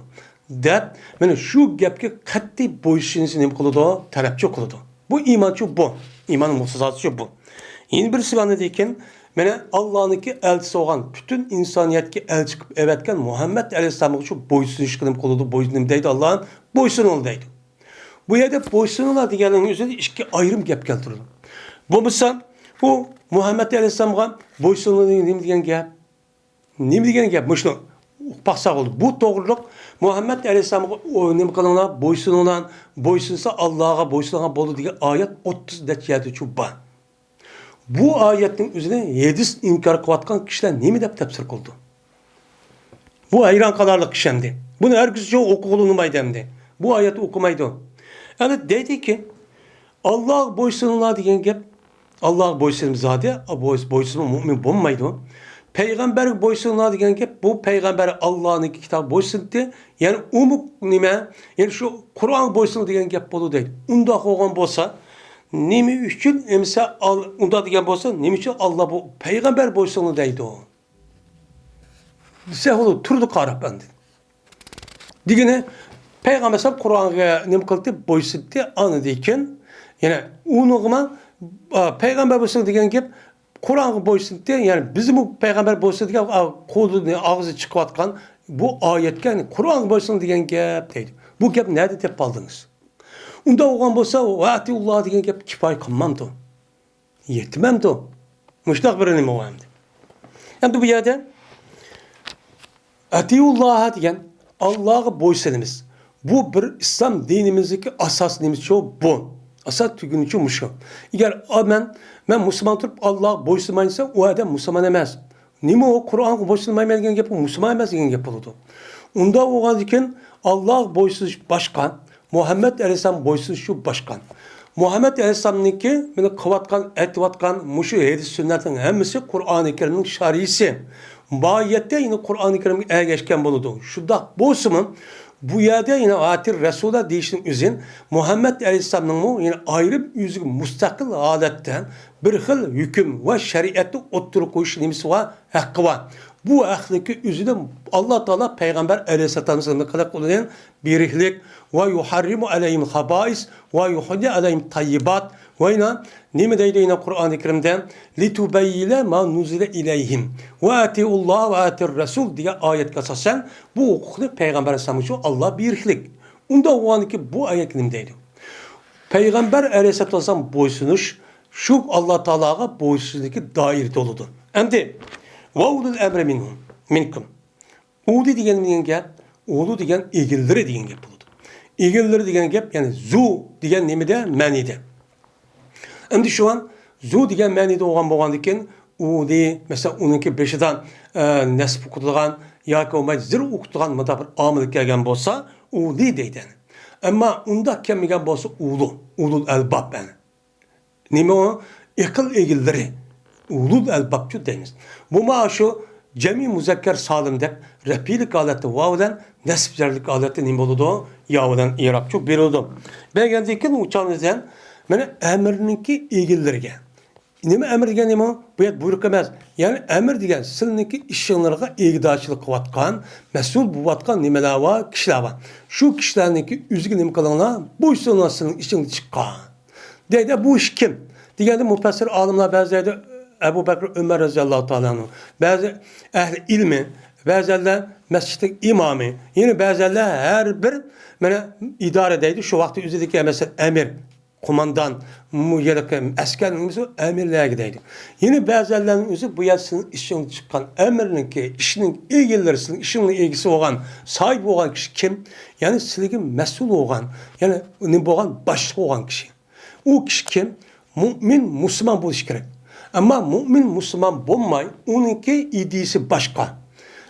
Dep, yani şu gepki katli boyuşunuzu ne kılıdı? Talepçi kılıdı. Bu imançı bu. İmanın mutsuzatçı bu. Yeni birisi bana deyken, yani Allah'ınki elçisi olan bütün insaniyetki el çıkıp evetken Muhammed Aleyhisselam'ın şu boysunuş kılım kılıdı, boysunum deydi Allah'ın boysunul deydi. Bu yerde boysunula diyenin üzerinde iki ayrım gep geldirildi. Bu misal, bu Muhammed Aleyhisselam'a boysunula ne diyen gep? Ne diyen gep? Müştü baksak oldu. Bu doğruluk Muhammed Aleyhisselam'a ne kılına boysunulan, boysunsa Allah'a boysunulan bolu diye ayet 30 derecede çubba. Bu ayetin üzerine 7 inkar kıvatkan kişiler ne mi de tefsir kıldı? Bu hayran kadarlık kişendi. Bunu herkes çok okulunmaydı hem de. Bu ayeti okumaydı. Yani dedi ki Allah boysunlar diyen gep Allah boysunum zade, boysunum mümin bulmaydı. Peygamber boysunlar diyen gep bu peygamber Allah'ın kitabı boysundu. Yani umuk nime? Yani şu Kur'an boysunlar diyen gep bolu değil. Unda koğan bolsa nimi üçün emsa unda diyen bolsa nimi üçün Allah bu peygamber boysunlar deydi o. Seholu turdu qarab bende. Digine Peygamber sallam Kur'an'a ne kıldı boysundu anı deyken yani unuğuma peygamber boysundu diyen gep Kur'an'a boysundu yani bizim bu peygamber boysundu diyen kolu ağzı çıkıvatkan bu ayetken yani, Kur'an'a boysundu diyen gep deydi. Bu gep nerede tep aldınız? Unda oğan bolsa vaatiullah diyen gep kifay kılmamdı. Yetmemdi. Müştak bir nime oğamdı. Yani bu yerde Atiullah'a diyen Allah'a boysunumuz. Bu bir İslam dinimizdeki asas neyimiz çok bu. Asas tügünü çok şu. Eğer ben Müslüman tutup Allah'a boysunmayınsa o adam Müslüman emez. nima o Qur'onga bo'ysunmayman degan gap musulmon emas degan gap bo'ladi. Unda bo'lgan ekan Alloh bo'ysunish boshqa, Muhammad alayhisalom bo'ysunishi boshqa. Muhammad alayhisalomniki meni qilayotgan, aytayotgan mushu hadis sunnatning hammasi Qur'oni Karimning sharisi. Bayette yine Qur'oni Karimga ergashgan bo'ladi. Shunda bo'lsa-mu bu yerda yine atir Rasulullah deyishning o'zin Muhammad alayhisalomning yine ayrı o'ziga mustaqil holatdan bir xil hukm va shariatni o'ttirib qo'yish nimasi va haqqi bor. Bu haqqniki o'zida Alloh taolo payg'ambar alayhisalomga qilib qo'ygan beriklik va yuharrimu alayhim xabais va yuhillu alayhim tayyibat va yine nima deydi yine Qur'oni Karimda litubayyila ma nuzila ilayhim va atiulloh va atir rasul degan oyatga asosan bu huquqni payg'ambar alayhisalom uchun Alloh beriklik. Unda o'g'aniki bu oyat nima deydi? Payg'ambar alayhisalom bo'ysunish shu Alloh taologa bo'ysunishlikka doir bo'ladi. Endi va ulul amri minkum. Uli degan gap, ulu degan egilleri degan gap bo'ladi. Egilleri degan gap ya'ni zu degan nimada ma'nida. Endi şu an zu degan ma'nida bo'lgan ekan, uli mesela uningki beshidan nasb o'qitilgan yoki bo'lmay zir o'qitilgan bir omil kelgan bo'lsa, uli deydi. Ammo unda kelmagan bo'lsa ulul albab yani. Nima o? Aql egilleri. Ulul albabçı deymiz. Bu maaşı cemi muzakker salim deb rafilik aleti vavdan nesbjarlik aleti nima bo'ladi? Yavdan irabçı berildi. Belgendekin uçağınızdan mana emirninki egillerge. Nima emir degan nima? Bu yer buyruq emas. Yani emir degan sizninki ishinglarga egdachilik qilayotgan, mas'ul bo'layotgan nimalar bor, kishilar bor. Shu kishilarniki o'ziga nima qilinglar? Bu sizning ishingizga chiqqan. Deydi bu ish kim? Deganda mufassir olimlar ba'zilarda Ebu Bekir Ömer radıyallahu ta'ala bazı ehli ilmi, bazılar mescidin imamı, yine bazılar her bir idaredeydi. Şu vakti üzerindeki mesela emir, kumandan, asker emirlergideydi. Yine bazılarının özü bu yazısının işinin çıkan emrininki, işinin ilgilerisinin, işinin ilgisi olan, sahip olan kişi kim? Yani silgin mesul olan, yani ne olan başlık olan kişi. O kişi kim? Mümin, Müslüman bu iş gerek. Ama mümin Müslüman olmay, onunki idisi başka.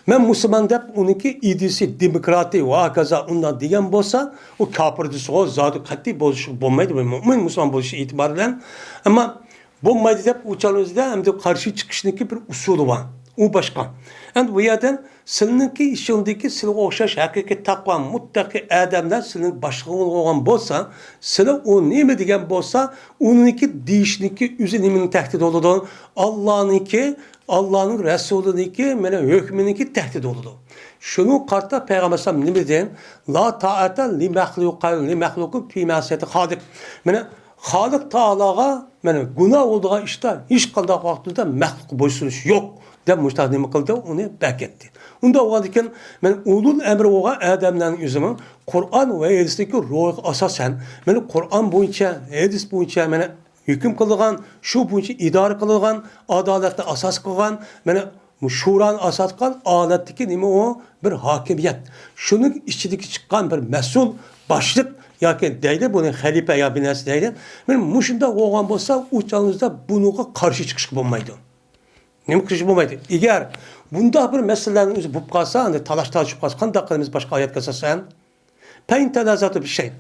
Ben Müslüman deyip onunki idisi demokrati ve akaza ondan diyen bolsa, o kafircisi o zatı katli bozuşu olmaydı. Mümin Müslüman bozuşu itibariyle. Ama olmaydı deyip uçalımızda hem de karşı çıkışındaki bir usulü var. O başka. Yani bu yerden sizinki işindeki size okşaş hakiki takva muttaki adamlar sizin başlığı olan bolsa, size o neymi diyen bolsa, onunki deyişindeki üzerimin tehdit oludu. Allah'ın Resulü'nünki, hükmününki tehdit oludu. Şunu kartta Peygamber sallallahu aleyhi ve sellem la ta'ata li mahlukun fi masiyeti hadik. Halik Teala'ga günah olduğu işte hiç kaldığı vaktinde mahluk boysunuş yok. Dem müştahidimi kıldı, onu beketti. Onda o adeken, ulul emri oğa adamların yüzümün Kur'an ve hadisteki ruhu asasen, Kur'an boyunca, hadis boyunca, hüküm kılıgan, şu boyunca idare kılıgan, adaletle asas kılgan, şuran asas kılgan, aletteki nime o bir hakimiyet. Şunun içindeki çıkan bir mesul başlık, yoki deydi buni xalifa ya binasi deydi. Muşunda bo'lgan bo'lsa, uçağınızda bunuga qarshi chiqish bo'lmaydi. Nima qilish bo'lmaydi? Agar bunda bir masalalarning o'zi bo'lib qolsa, endi talash-tashib qolsa, qanday qilamiz boshqa oyatga asosan? Payn tanazatu bir şey.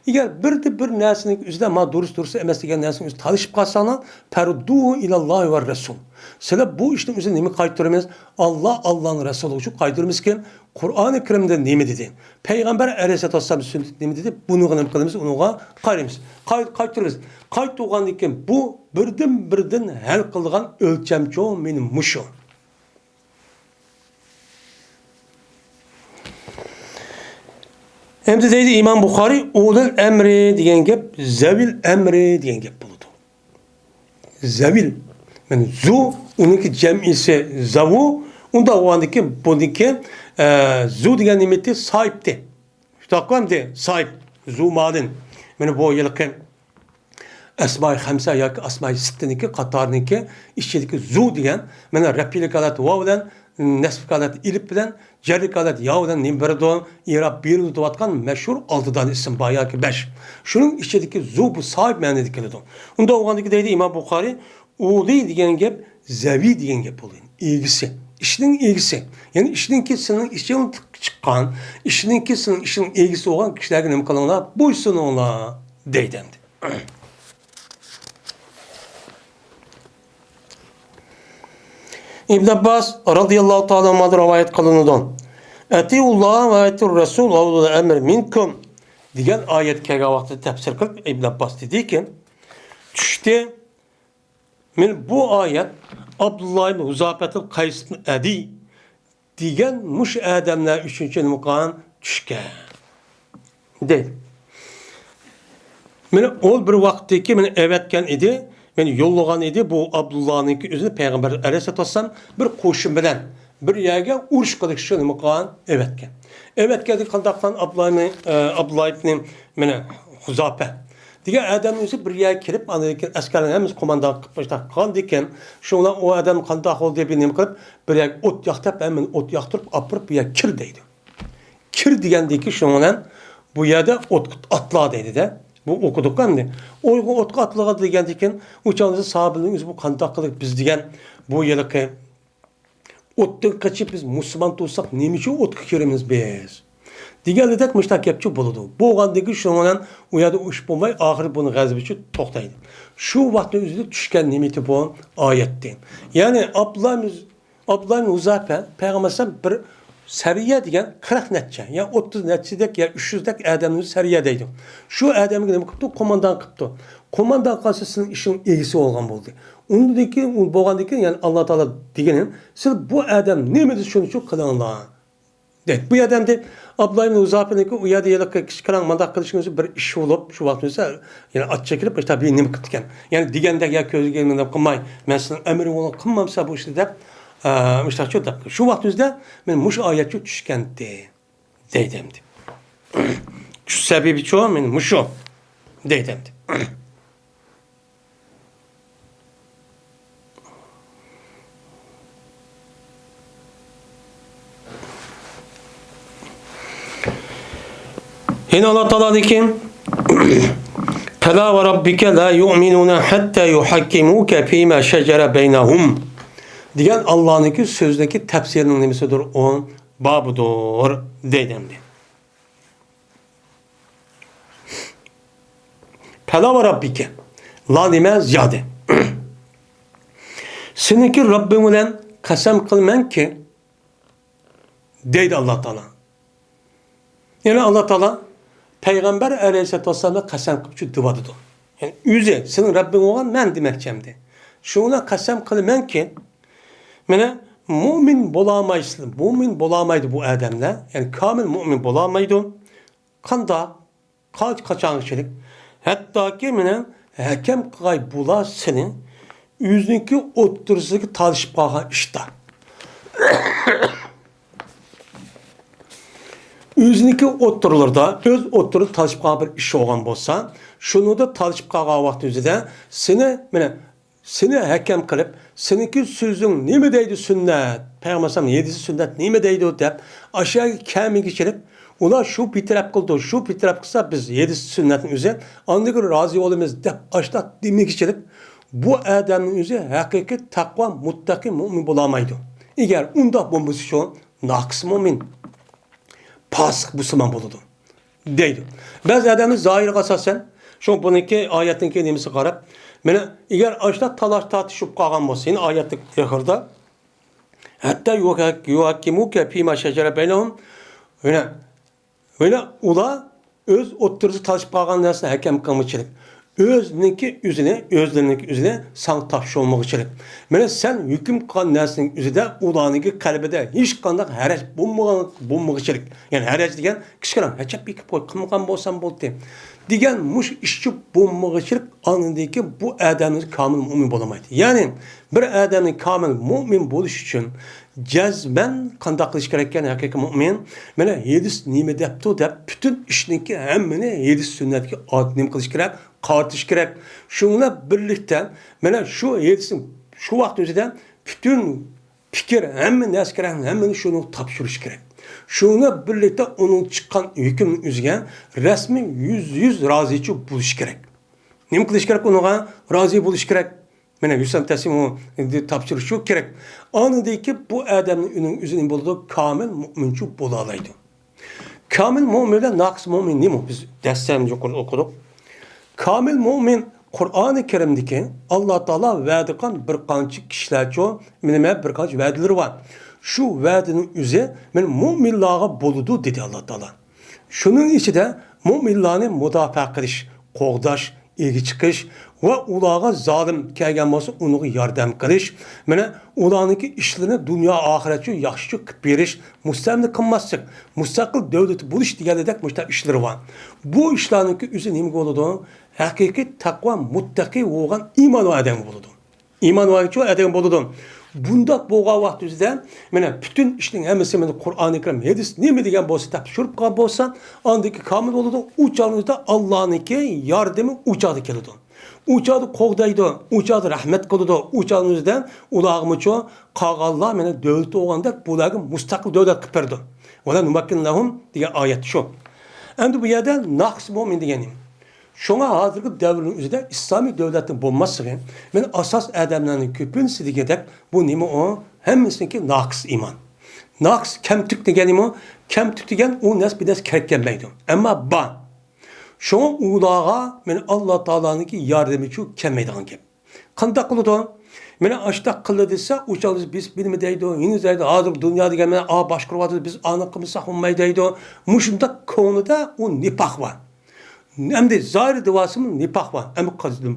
Agar bir narsaning o'zida ma durust emas degan narsaning o'zi talashib qolsanglar, farudduhu ilallohi va rasul. Sizlar bu ishning o'zini nima qaytaramiz? Allohning rasuli uchun qaytarmizkin. Qur'oni Karimda nima dedi? Payg'ambar alayhisolom sunnat nima dedi? Buni nima qilamiz? Unuga qaraymiz. Qaytaramiz. Qaytug'andan keyin bu birdan hal qilgan o'lchamcho mening mushu. Hem de deydi İmam Bukhari ulul emri degan gap, zavil emri degan gap bo'ladi. Zavil, zu uniki jam'isi zavu, unda o'g'andiki buniki zu degan nimati sahipti. Taqamdi sahip, zu malin. Mana bu yilqi Asma-i Hamsa yoki Asma-i Sittiniki qatorniki ichidagi zu degan mana rafilik alat va bilan nasb kalat ilip bilen cerri kalat yavdan nimberdo irab bir tuvatkan meşhur altıdan isim bayağı ki 5. Şunun içindeki zubu sahip mani keledi. Unda oğandaki deydi İmam Bukhari uli diyen gap zavi diyen gap oluyor. İlgisi. İşinin ilgisi. Yani işinki senin işin çıkan, işinki senin işin ilgisi olan kişilerge nima qilinglar? Bo'ysuninglar deydi. İbn Abbas radıyallahu ta'ala anhu'dan rivayet kılınıdan. Etiullah ve etir Resul avlu emr minkum degan ayet kelgan vaqtda tafsir qilib İbn Abbas dedi ki tushdi men bu ayet Abdullah ibn Huzafatil Qays ibn Adi degan mush adamlar uchinchi muqam tushgan. Deydi. Meni ol bir vaqtdagi meni evetgan edi. Meni yollagan edi bu Abdullah'nınki özünü Peygamber Aleyhisselatü Vesselam bir qo'shin bilan bir yerga urush qilish uchun nima qilgan? Evetgan. Evetgan qandaqdan Abdullah ibn meni Huzafa degan odamning o'zi bir yerga kirib, anakin askarlar hammasi qo'mondan qilib qo'ygan ekan. Shundan o odam qandaq bo'ldi deb nima qilib, bir yerga o't yoqtab, hammani o't yoqtirib, opirib bu yerga kir deydi. Kir degandiki shundan bu yerda o't atla deydi-da. Bu okuduk endi. O otqa atlığa degan ekan, o'changiz sahobaning o'zi bu qandoq qilib biz degan bu yilqi o'tdan qochib biz musulmon bo'lsak, nima uchun o'tga kiramiz biz? Deganidek mushtaqabchi bo'ladi. Bo'lgandagi shundan u yerda ush bo'lmay, oxiri buni g'azabi uchun to'xtaydi. Shu vaqtda o'zida tushgan nimati bu oyatdan. Ya'ni Abdullah Muzafa payg'ambar bir Sariye degan 40 netçe, ya 30 netçedek ya 300'dek adamın sariye deydi. Şu adamı nima qilibdi? Qo'mondan qilibdi. Qo'mondan qilsa sizning ishing egisi bo'lgan bo'ldi. Undaki bo'lgandan keyin yani Alloh taolo deganim, siz bu adam nimada shuning uchun qilinglar. Deydi. Bu adam deb Abdullah ibn Uzafa'niki u yerda yiliqqa kichkina mandaq qilishingiz bir ish bo'lib, shu vaqtda yani ot chekilib, tabiiy nima qilib ekan. Yani degandek ya ko'ziga nima qilmay, men sizning amringizni qilmamsa bu ishni deb şu vaqtimizda men mush oyatga tushgandi deydim. Shu sababi cho men mushu deydim. Yine Allah Teala dedi ki Fela ve rabbike la yu'minuna hatta yuhakkimuke fîmâ şecere beynehum diyen Allah'ınki sözdeki tefsirinin nemisidir on babıdır deydimdi. Fela ve rabbike la deme ziyade. Seninki Rabbim ile kasem kılmen ki deydi Allah Teala. Yani Allah Teala Peygamber Aleyhisselatü Vesselam'a kasem kılıp şu duvadıdır. Yani yüze senin Rabbin olan ben demekçemdi. Şuna kasem kılmen ki mene mümin bolamayısın. Mümin bolamaydı bu adamlar. Yani kamil mümin bolamaydı. Kanda kaçancılık. Hatta ki mene hakem kay bula senin yüzündeki oturuzdaki talışıp kalan işte. Yüzündeki oturulurda öz oturup talışıp kalan bir iş olan bolsa, şunu da talışıp kalan vakti yüzüde seni hakem kılıp seninki sözün nime deydi sünnet, Peygamber 7 sünnet nime deydi deyip aşağı kemi geçirip ular şu bitirap kıldı, şu bitirap kılsa biz 7 sünnetin üzerine anlıkı razı olumuz deyip aşağı dimi geçirip bu adamın üzerine hakiki takva muttaki mümin bulamaydı. Eğer onda bombası şu naqs mümin pasık Müslüman buludu deydi. Bazı adamın zahiri kasasen şu bununki ayetinki nimisi qarab mene eğer aşağı talaş tartışıp kalgan bolsa, yine ayetlik ahırda hatta yuhakkimuke fîmâ şecere beynehum öyle ula öz oturuzu talışıp kalgan narsa hakem kılmışçılık. Özlerinki üzerine san tapşı olmak için. Mene sen hüküm kılan narsanın üzerinde ulanınki kalbide hiç kandak haraç bulmak için. Yani haraç degen kişilerin hacap bir kılmagan bolsam boldu. Degen muş işçi bulmak için anındaki bu adamın kamil mümin bulamaydı. Yani bir adamın kamil mümin buluş için cezben kandak kılış gerekken hakiki mümin mene 7 nime deptu dep bütün işinki hemmini 7 sünnetki adnim kılış gerek, kartış gerek. Şununla birlikte mene şu 7'sin şu vakti üzerinden bütün fikir hemmini askerek hemmini şunu tapşırış gerek. Şununla birlikte onun çıkan hükümün üzerine resmi yüz razıcı buluş gerek. Nime kılış gerek ona razı buluş gerek. Mene Hüsam Teslim tapşırış şu gerek. Anıdaki bu adamın üzerine bulduğu kamil müminçu bulalaydı. Kamil müminle naks mümin ne mi? Biz derslerimizi okuduk. Kamil mümin Kur'an-ı Kerim'deki Allah Teala vədiqan bir qançı kişilerçi o, minime bir qançı vədileri var. Şu vədinin üzü, müminlağa boludu dedi Allah Teala. Şunun içi de müminlağını müdafaa qilish, qoğdaş, ilgi çıkış ve ulağa zalim kelgen bolsa onu yardım qilish. Mene ulanınki işlerini dünya ahiretçi yaxşı qilib berish, mustamlik qilmaslik, mustaqil devleti buluş deganidek müştaq işleri var. Bu işlerinki üzü nima bo'ladi? Haqiqiy taqvo muttaqi bo'lgan iymon odam bo'ladi. İman vayçı adam bo'ladi. Bundaq bo'lgan vaqtida mana bütün ishning hammasi mana Qur'oni Karim, hadis nima degan bo'lsa topshirib qolgan bo'lsa, andiki komil bo'ladi. U chog'ingizda Allohniki yordami u chog'da keladi. U chog'da qo'g'daydi, u chog'da rahmat qiladi. U chog'ingizda ularmicho qolganlar mana davlat bo'lganda bularga mustaqil davlat qilib berdi. Wala numakkinlahum degan oyat shu. Endi bu yerda naqs mo'min deganim. Şuna hazırki devrin üzerinde İslami devletin bulması ben asas adamlarının köpünsü degedek bu nime o hemisininki naqs iman. Naqs kemtük degen o kemtük degen o nes bir des kerkenmeydi. Ama ban. Şuna ulağa ben Allah Teala'nınki yardımı çok kemmeydiğin gibi. Kandak kılıdı. Mene açtak kılıdıysa uçağımız biz bilmedeydi. Yine zeydi hazır dünya degen mene başkuruvadı biz anıkımız sakınmaydaydı. Muşunda konuda o nipak var. Hem de zahiri divasının nifak var. Hem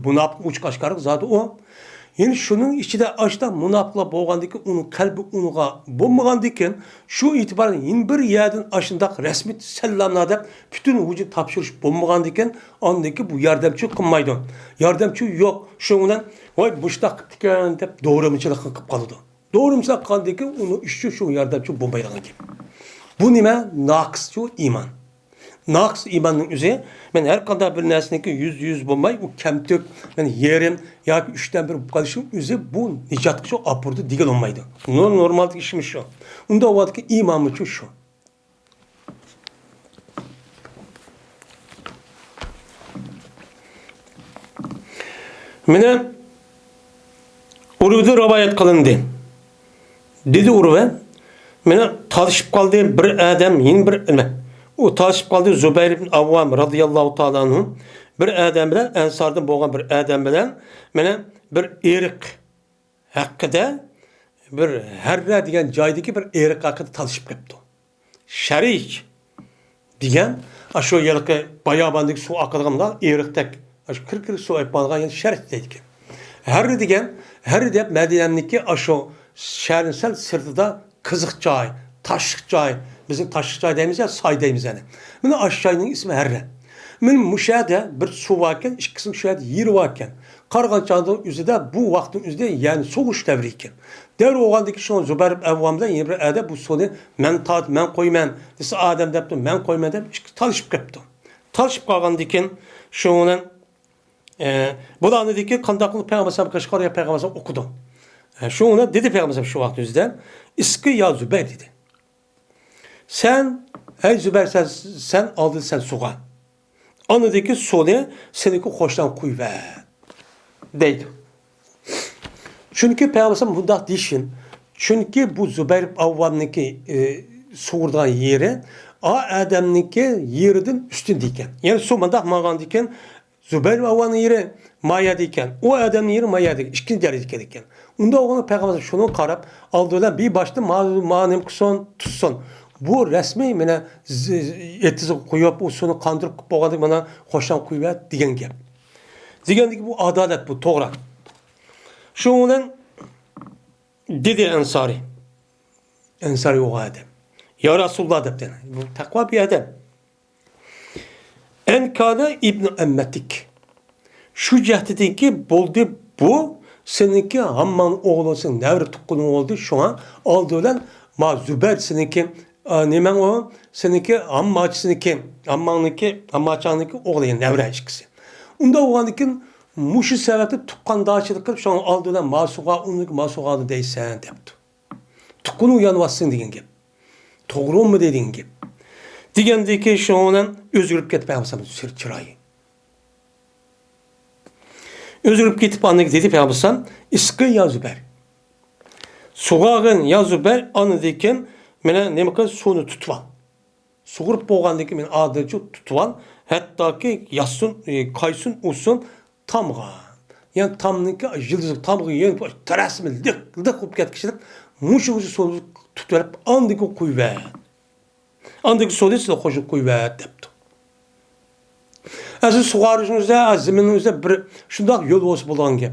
münafık uç kaşkarık zaten o. Yani şunun içinde açta münafıkla boğandaki onun kalbi unuğa bulmağandaki şu itibaren yine bir yerden aşında resmi selamlarda bütün vücut tapşırış bulmağandaki andaki bu yardımcı kılmaydı. Yardımcı yok. Şundan vay müştak diken deyip doğrumçılık kılıp kalıdı. Doğrumçılık kaldaki onu işçi şu yardımcı bulmaydı gibi. Bu nime? Naqs şu iman. Naqs imanın üzeri, ben her kadar bir nesneki yüz bulmayı, o kemtük, yani yerim, ya ki üçten bir kalışım üzeri bu nicatlık şu apurdu, digil olmaydı. Normalde işimiz şu. Onda o vaktaki imanı şu. Mene Urve'de rivayet kılındı. Dedi Urve, mene talışıp kaldı bir adam, yine bir o taşıp kaldı Zübeyir ibn Avvam radıyallahu ta'ala anhum bir adam bilen ensardan boğan bir adam bilen mene bir erik hakkında bir herre diyen caydaki bir erik hakkında talışıp kaptı. Şerik diyen aşo yılki bayağı bandık su akıdığımda eriktek aşo kırk su yapmadıgan yani şerik dedik. Herre diyen herre deyip Medine'deki aşo şerinsel sırtıda kızık cay, taşık cay, bizim taşık cay deyimiz ya say deyimiz yani. Bunun aşağının ismi herre. Benim müşahede bir su varken, ikisinin müşahede yeri varken, Kargançan'ın üzerinde bu vaktin üzerinde yani soğuş devriyken. Devre oğandaki şu an Zübeyir Evvam'da yeni bir ede bu sonu men koymen, dese Adem deptim, men koymen deyip talışıp kaptı. Talışıp kalgandaki şu onun bu da dedi ki kandaklı Peygamber Kaşgarya Peygamber okudu. Şu ona dedi Peygamber şu vaktin üzerinde İskı ya Zübeyir dedi. Sen ey Zübeyir sen aldın sen suğa. Anıdaki sonu seninki hoşlan kuy ver. Deydi. Çünkü Peygamber bunda dişin. Çünkü bu Zübeyir Avvam'daki soğurdan yeri Adem'deki yerinin üstündeyken. Yani soğumanda mağandayken Zübeyir Avvam'ın yeri mayadayken. O Adem'in yeri mayadayken. İkinci derecedeyken. Onda onu Peygamber şunu karab aldılar bir başta manem kuson tutsun. Bu resmi mene etizi koyup o sonu kandırıp boğadı bana hoşlan koyuyor diyen gap. Digendeki bu adalet bu doğru. Şundan dedi Ensari. Ensari o adam. Ya Resulullah dedi. Bu takva bir adam. Enkâne İbn Emmetik. Şu cehdedeki buldu bu seninki Hamman oğlusun nevri tukkunun oldu şu an aldı olan ma Zübeyir seninki nemen o seninki Hammaçsınınki Hammaçanınki oğlu yani nevri eşkisi. Onda oğlandikin muşu sebepte tukkan dağçılık kılıp şu an aldı olan masuğa onunki masuğalı değilsen depti. Tukkunu uyanmazsın degen gibi. Doğru mu dediğin gibi. Digendeki şu an özgürlük ketmeye başlamış çırayı. Özgürüp ketip anı dedi Peygamber iskı ya Zübeyir. Suğağın ya Zübeyir anı deyken mene ne bakın sonu tutval. Suğurup boğandaki men adıcı tutval. Hatta ki yassın, kaysın, usun tamğa. Yani tamnınki yıldızlık tamğı yani terasımı lık olup ketkişilik muşuğucu sonu tutuverip andaki kuvvet. Andaki sonu size hoşun kuvvet depti. Aziz suğarıcınızda, zeminimizde bir şundak yol olsa bulan gep.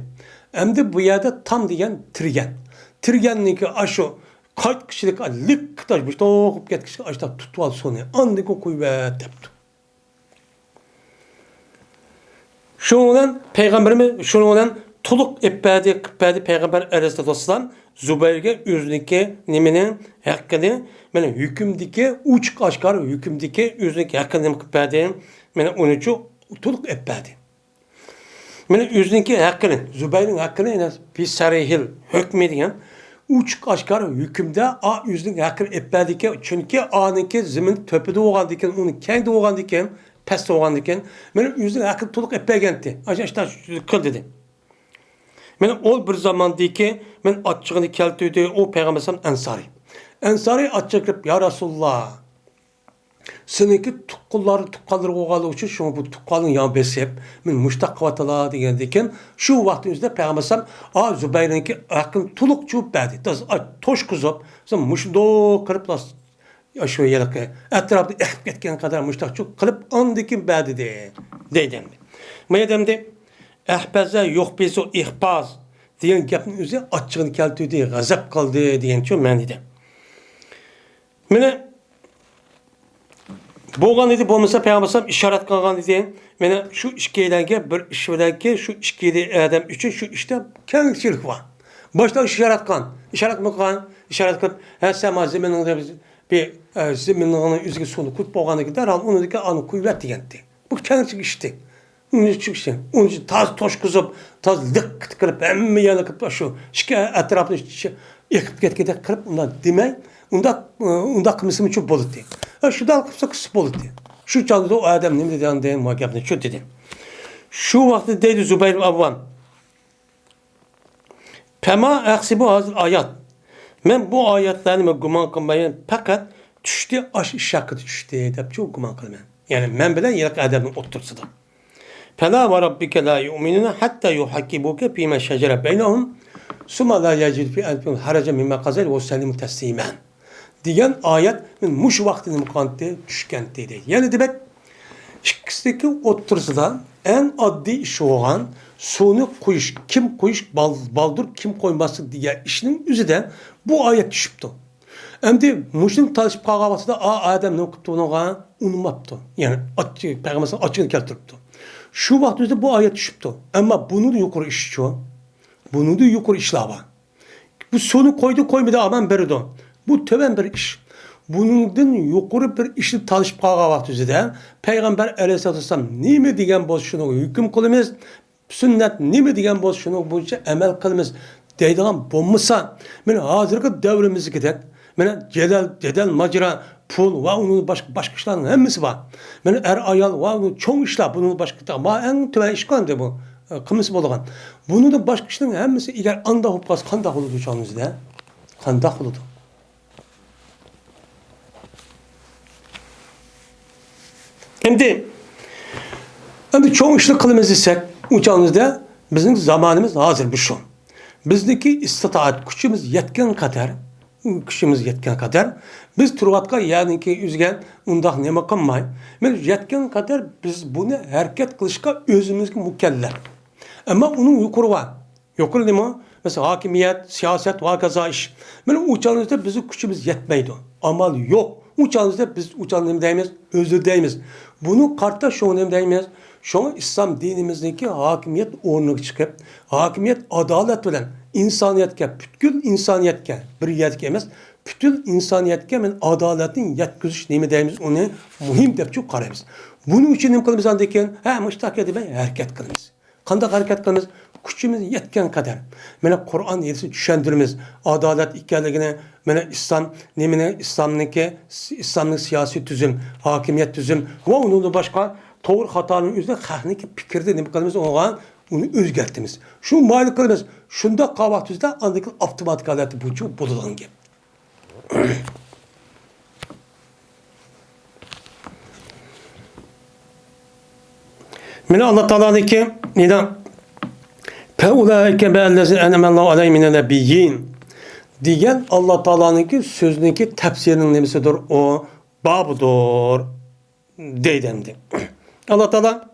Hem de bu yerde tam diyen trigen. Trigenninki aşı kayıt kişilik lık kıtaşmış. Dokup ketkişilik aşıda tutuval sonu. Andaki kuvvet depti. Şundan Peygamberimiz şundan tuluk eppädi Peygamber Aleyhisselam Zübeyir'e özünki nimenin hakkını mene hükümdeki uç aşkar hükümdeki özünki hakkını eppädi mene 13 tuluk eppädi. Mene özünki hakkını Zübeyir'in hakkını en az bir sarihil hükmü diyen uç aşkar hükümde a özünki hakkını eppädi çünkü anınki zemin töpüde olan diken onu kendi olan diken pes olan diken benim yüzüne hakkı tuluk epegenti. Aşağı kıl dedi. Ben o bir zamandaki ben açığını keltiydi o Peygamber Ensari. Ensari açıklıp ya Resulullah seninki tukkalları oğalı için şu bu tukkalın yan besip ben müştak kavatala diken şu vaktimizde Peygamber a Zübeyir'inki hakkın tuluk çup verdi. Toş kuzup müşdo kırıp aşağı yelke etrafta etken kadar müştakçı kılıp andaki badi de dedim. Mademde ehbaza yok bizo ihbaz diyen gapın üzeri açığını keltiydi gazap kaldı diyen çok manide. Mene boğan dedi bolmasa Peygamber işaret kalgan dedi. Mene şu işkeylerge bir iş velerke şu işkeyli adam için şu işte kendisilik var. Başta işaret kan. İşaret mi kan? İşaret kan. Her sema zemininde bir zemininin üzerine sonu kut boğanı gider al onu dike anı kuvvet diyendi. Bu kendisi işte. Onun için onun için taz toş kızıp taz lık kırıp emme yana kırıp şu şike etrafını yakıp getkede kırıp ondan demey onda kımısımı çok boludu. Şu da kısa boludu. Şu çaldı o adam ne dedi anlayan muhakkabını şu dedi. Şu vakti dedi Zübeyir Abban. Pema aksibu hazır ayat. Ben bu ayetlerini guman kılmayın fakat düştü aş şakı düştü deyip çok guman kılmayın. Yani ben bilen yarak adamın otursa da. Fela ve rabbike la yu'minuna hatta yuhakkibuke fîme şecere beynehum summa la yecid fi enfihim haraca mimme qazel ve sellimu teslimen. Diyen ayet muş vaktini mukante düşken dedi. Yani demek ikisindeki otursa da en addi iş olan sonu koyuş, kim koyuş baldır, kim koyması diye işinin üzerinden bu ayet düşüptü. Hem de Müslüm tanışıp kalgaması da Adem ne okuptu ona unutmaptı. Yani Peygamber açığını keltiripti. Şu vaktimizde bu ayet düşüptü. Ama bunu da yukarı işçi o. Bunu da yukarı işlava. Bu sonu koydu koymadı aman beri de. Bu töven bir iş. Bunun yukarı bir işi tanışıp kalga vaktimizde Peygamber Aleyhisselam ne mi diyen boz şunu hüküm kılımız, sünnet ne mi diyen boz şunu bu işe emel kılımız deydiğen bulmuşsa ben hazırki devrimizi gidek. Ben cedel, macera, pul ve onun başka işlerin hepsi var. Ben ayal ve onun çoğu işler bunun başka ama en tüve iş kandı bu. Kımısı buluğan. Bunu da başka işlerin hepsi eğer anda hoppas kandak olurdu çağımızda. Kandak olurdu. Hem de çoğu işle kılımız isek uçağımızda bizim zamanımız hazır bir şu. Bizdeki istitaat gücümüz yetken kadar biz turvatka yani ki üzgen undak ne makamay. Biz yetken kadar biz bunu hareket kılışka özümüzge mükellef. Ama onun yukarı var. Yukarı değil mi? Mesela hakimiyet, siyaset ve kaza iş. Benim uçağımızda bizim gücümüz yetmeydi. Amal yok. Uçağımızda biz uçağımızda deyimiz, özür deyimiz. Bunu kartta şunu deyimiz. Şu an İslam dinimizdeki hakimiyet ornuk çıkıp, hakimiyet adalet bilen insaniyetke, bütün insaniyetke, bir yetke emez, bütün insaniyetke men adaletin yetkizmiş neymi deyimiz onu muhim deyip çok karayımız. Bunun için ne kılımız andayken, müştak edip hareket kılımız. Kandak hareket kılımız, gücümüz yetken kadar. Mene Kur'an yerisi düşendirimiz, adalet hikayelerine, mene İslam, nemine İslam'ın siyasi tüzüm, hakimiyet tüzüm, ve onun da başka, doğru hatanın üzerine hahniki fikirde ne bakalımız ona Onu özgertimiz. Şu malik kılımız. Şunda kavatüzde andaki avtomatik aleti bu bulunan gibi. Mine Allah Teala'nın ki neden? Feulaike be'ellezine enemallahu aleyhi mine nebiyyin diyen Allah Teala'nın ki sözünün ki tefsirinin nemisidir o babudur deydendi. Allah Teala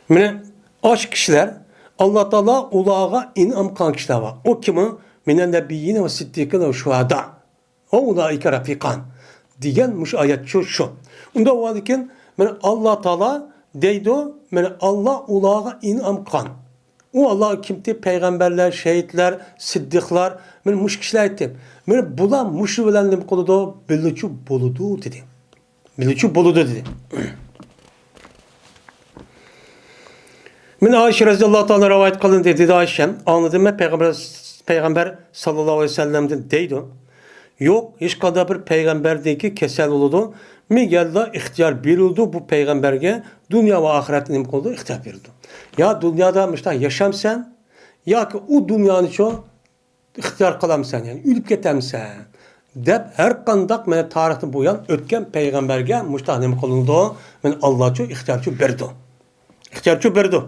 mine aşk kişiler Allah Teala ulağa inam kan kişiler var. O kimi mine nebiyyin ve siddikin ve şuhada. O ulaike rafikan diyen muş ayet şu. Onda o vadikin Allah Teala deydi o Allah ulağa inam kan. O Allah kimdi? Peygamberler, şehitler, siddiqlar, muş kişiler etti. Bula muşu bilen ne koludu? Bilüçü buludu dedi. Bilüçü buludu dedi. Ayşe radıyallahu ta'ala rivayet kılın dedi Ayşem. Anladım mı? Peygamber sallallahu aleyhi ve sellem'den deydi. Yok, hiç kadar bir peygamber değil ki kesel oldu. Mi geldi ihtiyar verildi bu peygamberge. Dünya ve ahiretin imk oldu, ihtiyar verildi. Ya dünyada işte yaşam sen, ya ki o dünyanın çoğu ihtiyar kalam sen yani, ülüp getem sen. Dep her kandak mene tarihte boyan ötken peygamberge müştahnem kılındı. Men Allah çoğu ihtiyarçı verdi. İhtiyarçı verdi.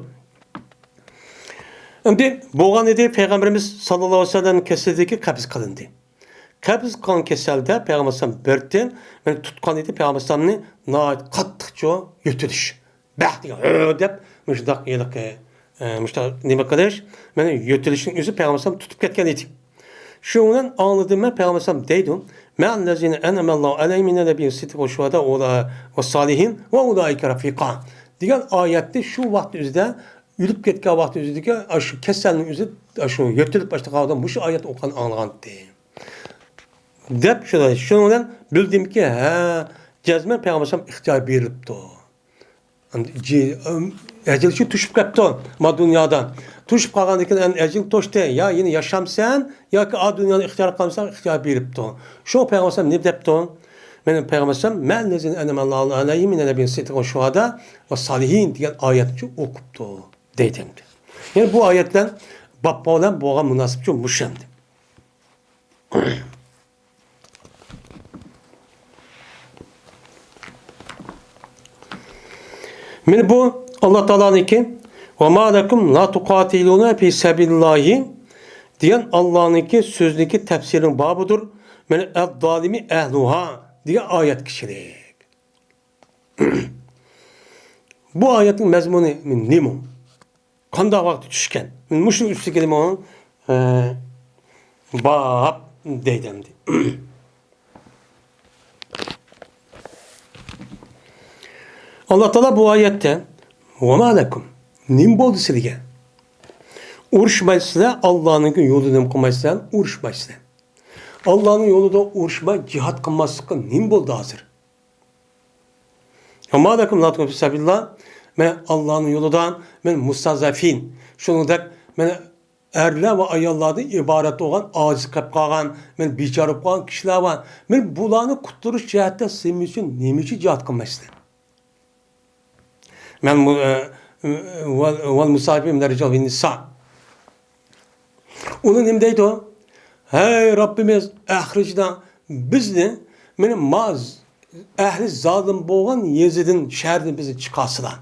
Şimdi boğan idi Peygamberimiz sallallahu aleyhi ve sellem kesildeki kabz kılındı. Kabz kan kesildi Peygamber sallallahu aleyhi ve sellem ben tutkan idi Peygamber sallallahu aleyhi ve sellem kattıkça yötülüş. Bahtiga dep müştak yedik müştak nima qilish mana yötülüşün özü Peygamber sallallahu tutup ketgan idi. Şundan anladım ben Peygamber sallallahu deydi. Men lezine enemallahu aleyhi min nebiyyin siddiq ve şuhada ve salihin ve ulaike rafiqa. Diyen ayette şu vakti üzde yürüp ketken vakti üzüdeki şu keselinin üzü şu yötülüp başta kaldı bu şu ayet okan anlagan diye. Dep şundan bildim ki cezme Peygamber sallallahu ihtiyar verilipti. Ecel şu tuşup kaptı ma dünyadan. Tuşup kalgandıkken en ecel toştu. Ya yine yaşam sen ya ki a dünyanın ihtiyar kalmışsan ihtiyar veripti. Şu Peygamber sallallahu ne depti? Benim Peygamber sallallahu men lezin enemallahu aleyhi min nebiyyin siddiq ve şuhada ve salihin diyen ayetçi okuptu deytemdi. Yani bu ayetten babba olan boğa münasipçi müşemdi. Yani bu Allah Teala'nın ki ve ma lekum la tuqatiluna fi sabilillahi diyen Allah'ın ki sözündeki tefsirin babıdır. Yani ed-zalimi ehluha diye ayet kişilik. Bu ayetin mezmunu nimo. Kanda vakti düşken. Muşun üstü kelime onun bab deydemdi. Allah Teala bu ayette وَمَا لَكُمْ nim boldu silge. Uruşmayısıyla Allah'ın yolunu kılmayısıyla uruşmayısıyla. Allah'ın yolunda uruşma, cihat kılması nim boldu hazır. وَمَا لَكُمْ لَا تُقُمْ فِي سَبِلَّهِ Men Allah'ın yolundan men mustazafin. Şunundak men erler ve ayallardan ibaret olan aciz kap kalgan, men biçarıp kalan kişiler var. Men bulanı kutturuş cihatta sizin için nemici cihat kılmasıyla. Men vel musafir min rical ve nisa. Onun nemdeydi o? Hey Rabbimiz ahricna bizni benim maz ehli zalim boğan Yezid'in şehrinden bizi çıkarsılar.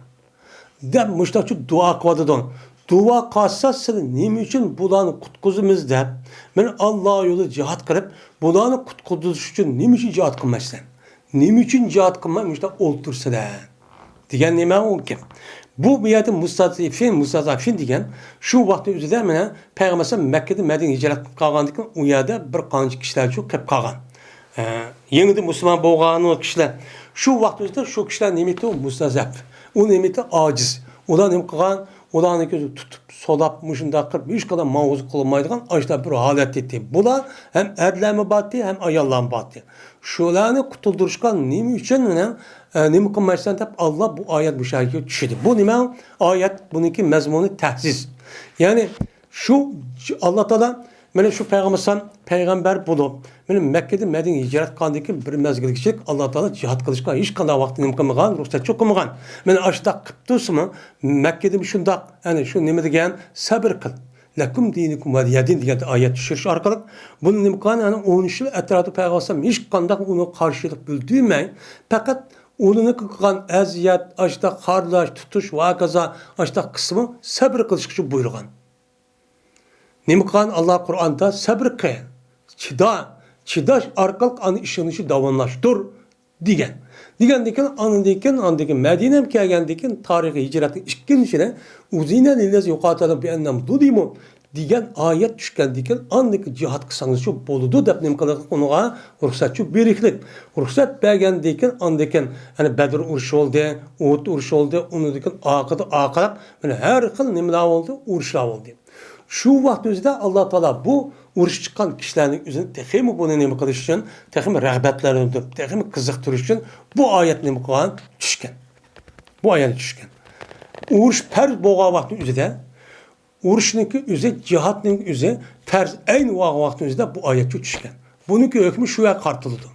Dep müştakçı dua kıvadıdan. Dua kılsa sizin nemi için bulanı kutkuzumuz dep. Ben Allah'a yolu cihat kılıp bulanı kutkuzuluş için nemi için cihat kılmasın. Nemi için cihat kılmak müştak oltursalar. Diyen neme o ki. Bu bir yerde mustazafin diyen şu vakti üzerinde mene Peygamber Mekke'de Medine hicret kalgandıkken o yerde bir kancı kişiler çok kep kalgan. Yenide Müslüman boğan o kişiler. Şu vakti üzerinde şu kişiler nimeti o mustazaf. O nimeti aciz. Odan nem kalgan, odan gözü tutup solap muşunda kırıp hiç kadar mağuz kılmaydıgan açta bir halet etti. Bu da hem erlerme battı hem ayallarme battı. Şularını kutulduruşkan nimi için nimi kılmaysan da Allah bu ayet bu şekilde düşürdü. Bu nime ayet bununki mezmunu tahsis. Yani şu Allah Teala Mana şu payg'ambar bo'lib, mana Mekkada Madinaga hijrat qilgandan bir mezgilgacha Alloh taolo jihad qilishga hech qanday vaqtini qilmagan, ruxsat qilmagan. Mana ashta qilibdimi? Mekkada shundoq, ana shu nima degan? Sabr qil. Lakum dinikum valiyadin degan oyat tushirish orqali buni nima qilgan? Ana 10 yil atrofida payg'ambar hech qanday uni qarshilik bildirmay, faqat o'zini qilgan aziyat, ashta qarlash, tutish va kaza ashta qismi sabr qilishga shu buyurgan. Nima qilgan? Alloh Qur'onda sabr qil. Chidash orqali ani ishonishni davomlashtir degan. Degandan Madinam kelgandan tarixiy hijratning 2-yilida uzina lillaz yuqatala bi annam dudimu degan oyat tushgandan andik jihad qilsangiz shu bo'ladi deb nima qiladi? Unuga ruxsatchi beriklik. Ruxsat bergandan andikan ana Badr urushi bo'ldi, Uhud urushi bo'ldi, unidan oqilab mana har xil nimalar bo'ldi, urushlar bo'ldi. Şu vaqt o'zida Alloh taolo bu urush chiqqan kishilarning o'zini texmi buni nima qilish uchun, texmi rag'batlantirib, texmi qiziqtirish uchun bu oyat nima qilgan? Tushgan. Bu oyat tushgan. Urush farz bo'lgan vaqt o'zida, urushniki o'zi, jihadning o'zi farz ayni vaqt o'zida bu oyat tushgan. Buniki hukmi shu yoq qartildi.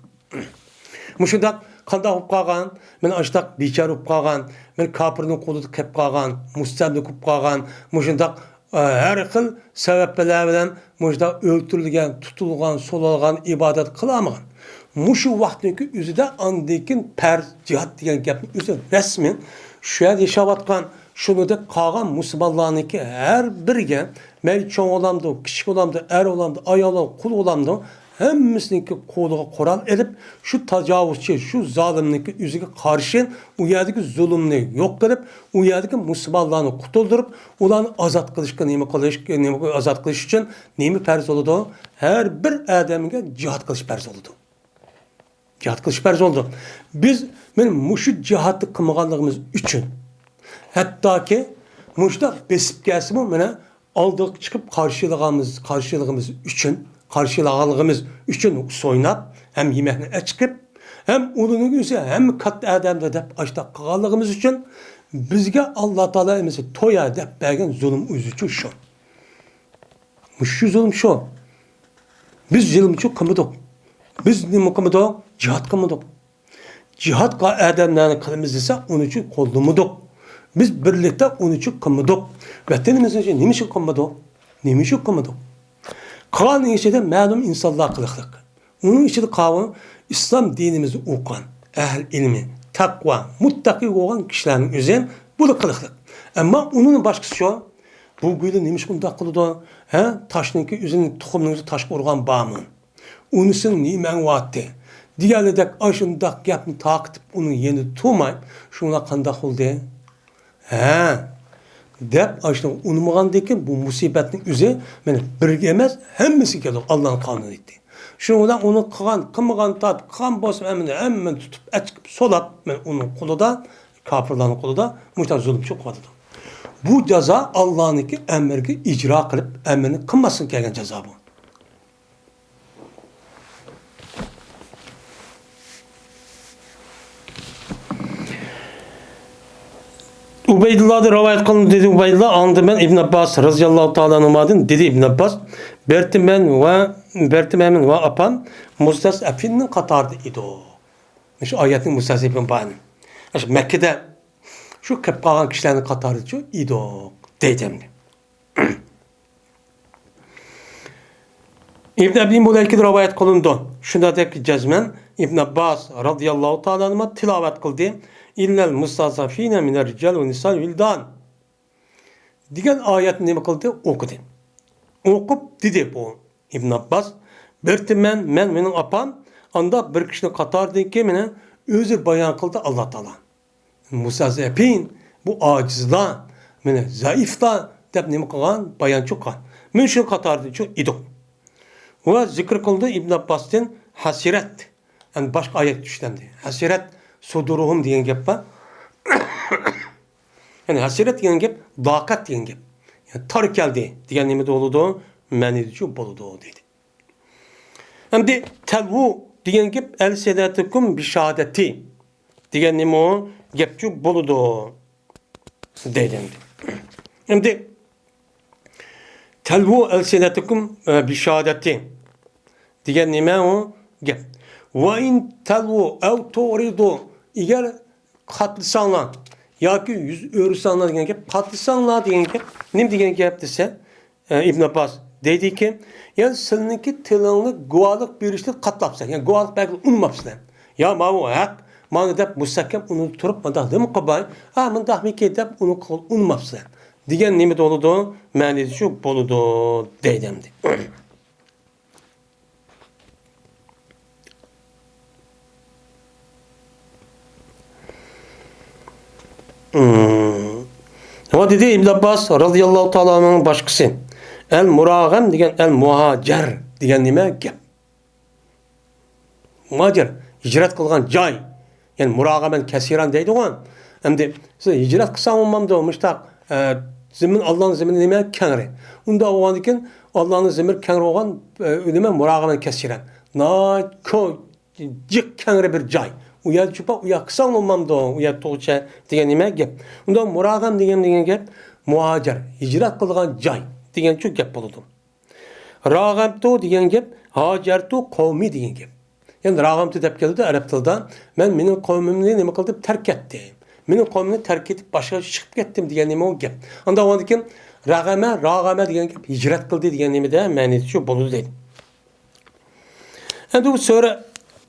Mushundaq qanday bo'lib qolgan? Men ashtaq bechor bo'lib qolgan, men kofirning qo'lida qolib qolgan, mustamlik bo'lib qolgan, mushundaq her xil sebepler bilen mujda öldürülgen, tutulgan, solalgan, ibadet kılamagan. Muşu vaktindeki üzüde andikin perz, cihat diyen gapni üzü resmen şu yer yaşavatkan, şunu da kalan Müslümanlarınki her birge, men çoğun olamdı, küçük olamdı, er olamdı, ay olamdı, kul olamdı, hemmisinki koluğa koral edip şu tecavüzçü, şu zalimlik yüzüge karşı o yerdeki zulümünü yok edip o yerdeki Müslümanlarını kutuldurup ulanı azat kılışka azat kılış için neymi perz oldu? Her bir adamge cihat kılış perz oldu. Cihat kılış perz oldu. Biz benim muşu cihatı kılmağanlığımız için hatta ki muşda besip gelsin mi bana aldık çıkıp karşılığımız için karşılığımız için soynap hem yemekini çıkıp hem onun yüzü hem kat adamda dep açta kalığımız için bizge Allah Teala emesi toya dep bergen zulüm üzücü şu. Şu zulüm şu. Biz zulümçü kımıdık. Biz ne kımıdık? Cihat kımıdık. Cihat ka adamların kılımız ise onun için kollumudık. Biz birlikte onun için kımıdık. Vatanımız için neymiş kımıdık? Neymiş kımıdık? Kur'an'ın içinde ma'lum insanlar kılıklık. Onun içinde kavram İslam dinimizi okuyan, ehl ilmi, takva, muttaki olan kişilerin üzerine bu da kılıklık. Ama onun başkası şu, bu güyle neymiş bunda kılıdı, taşınki üzerine tohumlarınızı taş korugan bağımın. Onun için nimen vaatti. Diğerledek aşındak yapını takip onun yeni tuğmayıp, şuna kandak oldu. Dep aşkına unumağandaki bu musibetin üzeri beni birgemez hemmisi geliyor Allah'ın kanunu etti. Şundan onu kılmağan tat, kan basıp hemen tutup açıp solap ben onun kolu da kafirlerin kolu da muhtemelen zulüm çok vardı. Bu ceza Allah'ın emrini icra kılıp emrini kılmasın gelen ceza bu. Ubeydullah'da rivayet kılın dedi Ubeydullah andı ben İbn Abbas radıyallahu ta'ala anhumadan dedi İbn Abbas Bertimen ve apam Mustasafinin katardı idi o. Şu ayetin Mustasafin bağını. Mekke'de şu kep kalan kişilerin katardı idi o diyeceğim. İbn Abi Muleyke'de rivayet kılındı. Şundaki cezmen İbn Abbas radıyallahu ta'ala anhuma tilavet kıldı. İllel mustazafine minel rical ve nisal vildan. Diyen ayet ne kıldı? Okudu. Okup dedi bu İbn Abbas. Men benim apam anda bir kişinin katardı ki mene özür bayan kıldı Allah Teala. Mustazafin bu acizlar, mene zayıflar dep ne kılgan bayan çok kan. Men şu katardı çok idik. Ve zikr kıldı İbn Abbas'ın hasiret. Yani başka ayet düşlendi. Hasiret suduruhum diyen gap var. Yani hasiret diyen gap, dakat diyen gap. Yani tar geldi diyen nemi de oludu, menidici boludu dedi. Hem de telvu diyen gap, el sedatikum bi şahadeti diyen nemi o gapçu boludu dedi. Hem de Telvu elsinetikum bi şehadeti. Diyen nime o? Gep. Ve in telvu ev tu'ridu. Eğer katlisanlar yoki yüz o'risanlar degan gap, katlisanlar degan gap, nim degan gap desa, İbn Abbas deydi ki, yani sizniki tilingni guvohlik berishni qatlabsan, yani guvohlik berishni unmabsan. Ya bu haq, mana deb mustahkam uni turib mundaq nim qilbay, ha mundaq miki deb uni unmabsan. Degan nima bo'ladi? Ma'nosi shu bo'ladi deydimdi. Ama dedi İbn Abbas radıyallahu ta'ala'nın başkası. El muragam degan el muhacer degan nima gap? Muhacer hicret qilgan joy. Yani muragamen kesiran deydi o. Endi siz hicret qilsam olmamda olmuştaq. Zemin Allah'ın zemini nima kengri. Unda olgan ekan Allah'ın zemini kengri olgan nima muragamen kesiran. Na ko jik kengri bir joy. Uya çupa uya kısan olmamda uya toğça degan nima gap. Unda muragam degan gap muhacer hicret qilgan joy degan çok gap bo'ladi. Rag'amtu degan gap hajartu qavmi degan gap. Yani rag'amtu deb keldi arab tilida. Men mening qavmimni nima qildim? Tark etdim. Mening qavmimni tark etib boshqa chiqib ketdim degan nima o gap. Unda o'g'an ekan rag'ama degan gap hicret qildi degan nimada ma'nosi shu bo'ladi deydi. Endi bu sura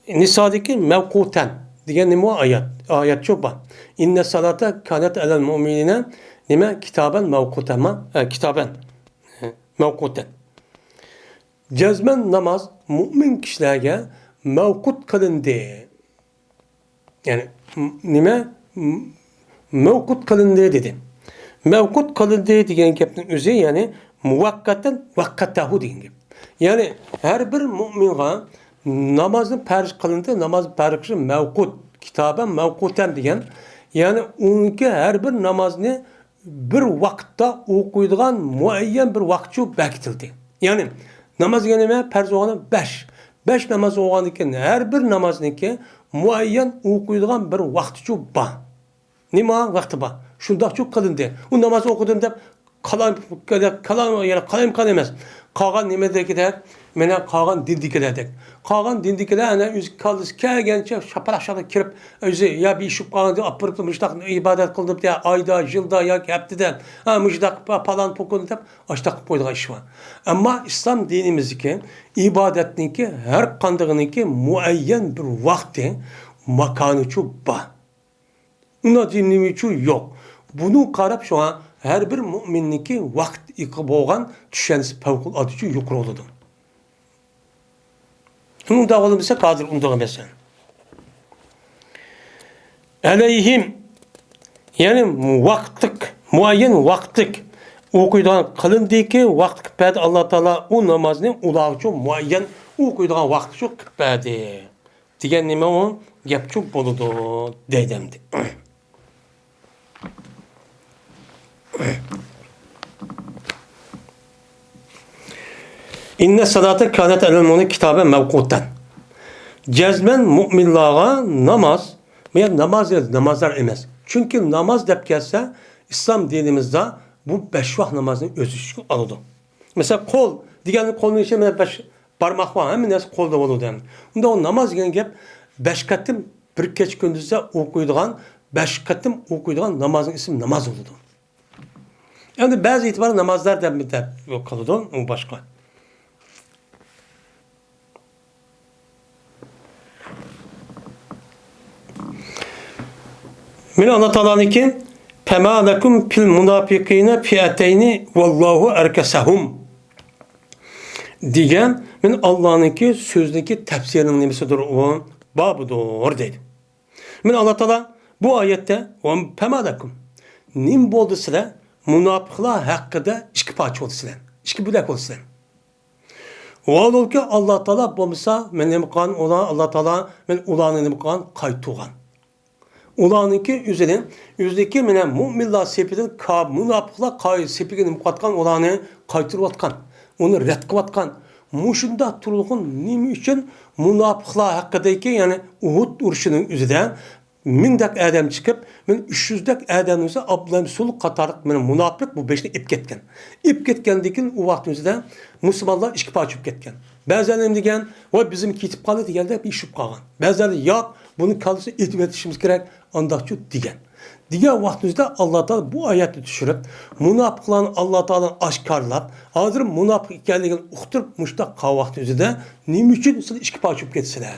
Nisa'daki mevkuten degan nima ayet. Ayet çok var. İnne salata kanet alel mu'minine nima kitaben mevkuten kitaben mevkuten. Cezmen namaz mümin kişilerge mevkut kılındı. Yani nima mevkut kılındı dedi. Mevkut kılındı degan gapning o'zi yani muvakkaten vakkatahu degan gap. Yani her bir müminga namazın farz kılındı, namaz farz mevkut, kitaben mevkuten degan. Yani onunki her bir namazını bir vakitte okuyduğun muayyen bir vakti bekletildi. Yani namaz geneme farz olanı 5. 5 namaz olanıken her bir namazınki muayyen okuyduğun bir vakti var. Nima vakti var? Şunda çok kılındı. O namazı okudum da kalam emez. Kalan nimede der? Mene kalan dindikiler dek. Kalan dindikiler ana üz kalız kelgençe şapalak kirip özü ya bir işip kalan diye apırıp müştak ibadet kıldım diye ayda, yılda ya heptiden ha müştak falan pokunu deyip açtak koyduğu iş var. Ama İslam dinimizdeki ibadetninki her kandığınınki muayyen bir vakti makanı çok var. Ona dinlemi çok yok. Bunu karab şu an her bir müminninki vakt ikib olgan düşenisi pevkul adıcı yukarı oldu. Bunun da olmasa kadir umduğu mesela. Aleyhim yani vaktlik, muayyen vaktlik okuyduğun kılındığı vaktlik pədi Allah Teala o namazını ulağıcı muayyen okuyduğun vakti çok pədi. Diyen nime o gap çok boludu deydemdi. İnne salate kânet elmûni kitaben mevkûten. Cezmen mu'minlağa namaz, veya namazlar emez. Çünkü namaz dep gelse, İslam dinimizde bu 5 vaxt namazını özü için alıdı. Mesela kol, diğer kolun içinde 5 parmak var, hemen nasıl kolda olur. Bunda o namaz degen gap 5 katım bir keç gündüzde okuyduğun 5 katım okuyduğun namazın ismi namaz oldu. Yani bazı itibarı namazlar da kalıdı, o başka. Min Allah Teala'nın ki فَمَا لَكُمْ فِي الْمُنَافِقِينَ فِيَتَيْنِ وَاللّٰهُ اَرْكَسَهُمْ diyen min Allah'ın ki sözdeki tefsirinin nimesidir o babıdır dedi. Min Allah Teala bu ayette فَمَا لَكُمْ nim boldu size münafıklar hakkında iki parça oldu size. İki bülek oldu size. O olur ki Allah Teala bulmuşsa men nimkan olan Allah Teala men ulanı nimkan kaytuğan. Ulanınki üzerine yüzdeki mene mu'minlar sepidin münafıklar kay sepigini mukatkan olanı kaytırıvatkan. Onu retkıvatkan. Muşunda turulğun nimi için münafıklar hakkındaki yani Uhud uruşunun üzerine 1000'dak adam chiqib, men 300'dak adamning Abdullah Sul qatarliq men munofiq bu 5ni ip ketgan. İp ketgandan keyin u vaqtimizda musulmonlar ikki parcha ketgan. Ba'zan degan, "Voy bizim ketib qoldi" deganda bir ishib qolgan. Ba'zan yo'q, buni kalisi etib etishimiz kerak, andaqchu degan. Degan vaqtimizda Alloh taolo bu oyatni tushirib, munofiqlarni Alloh taolo oshkorlab, hozir munofiq ekanligini uqtirib mushtaq qol vaqtimizda nima uchun siz ikki parcha ketsizlar?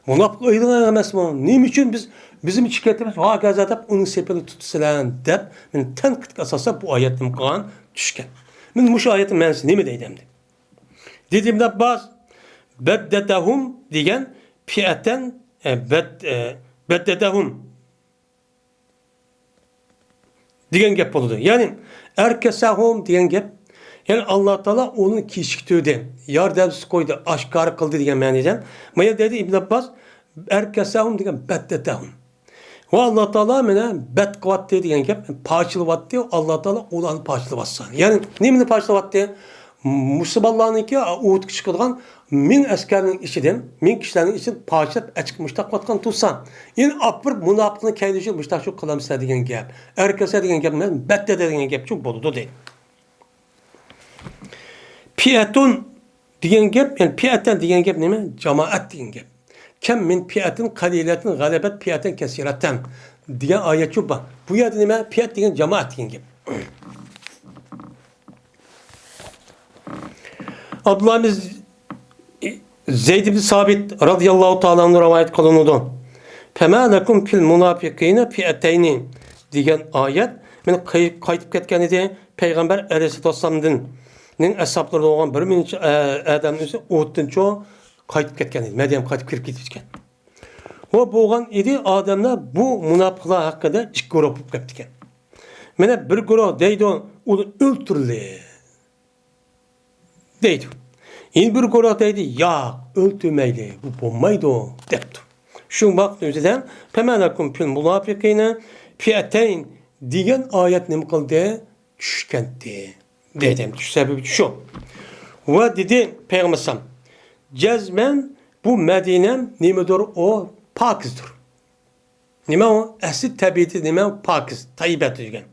Munofiq o'ylagan emasmi? Nima uchun bizim şirketimiz hakaza deb uning sepini tutsizlar deb men tanqidga asosan bu oyatni qilgan tushgan. Men bu oyatning ma'nosi nima deydimdi? Dedimda baz baddetahum degan fi'atan baddetahum degan gap bo'ldi. Ya'ni arkasahum degan gap, ya'ni Alloh taolo uni kechiktirdi, yordamsiz qo'ydi, oshkor qildi degan ma'noda. Mana dedi Ibn Abbos arkasahum degan baddetahum. Va Alloh taolo meni bad qilyapti degan gap, parchalayapti, Alloh taolo ularni parchalayapti. Ya'ni nimani parchalayapti? Musulmonlarniki o'tga chiqadigan 1000 askarning ichidan 1000 kishilarning ichidan parchalab achib mushtaqlatgan tursa, endi apir munofiqni kaydishi mushtaqchu qilamsa degan gap. Arkasa degan gap emas, batta degan gap chu bo'ldi deydi. Fi'atun degan gap, ya'ni fi'atan degan gap nima? Jamoat degan gap. Kam min fi'atin qalilatin g'alabat fi'atan kasiratan degan oyat chu bor. Bu yerda nima? Fi'at degan jamoat degan gap. Abdullah Zeyd ibn Sabit radıyallahu ta'ala anhu rivayet kılınıdı. Fema lekum fil munafiqine fi'atayni degan ayet men qaytib ketgan edi. Peygamber Aleyhisselam'ın ashabları olan 1000 adamın o'zi o'ttinchi qaytib ketgan edi. Madiyam qaytib kirib ketgan. O bo'lgan edi odamlar bu munofiqlar haqida ikki guruh bo'lib ketdi ekan. Mana bir guruh deydi, uni o'ltirildi deydi. Yine bir guruh deydi, ya öldürmeydi, bu bulmaydı o, depti. Şu vakti özüden, Femelakum fil munafiqine fi'ateyn diyen ayet ne kıldı? Düşkendi. Dedim, sebebi şu. Ve dedi Peygamber sallam, cezmen bu Medine'm nimedir o? Pakizdir. Nime o? Esil tabiati nime o? Pakiz, tayyibet diyen.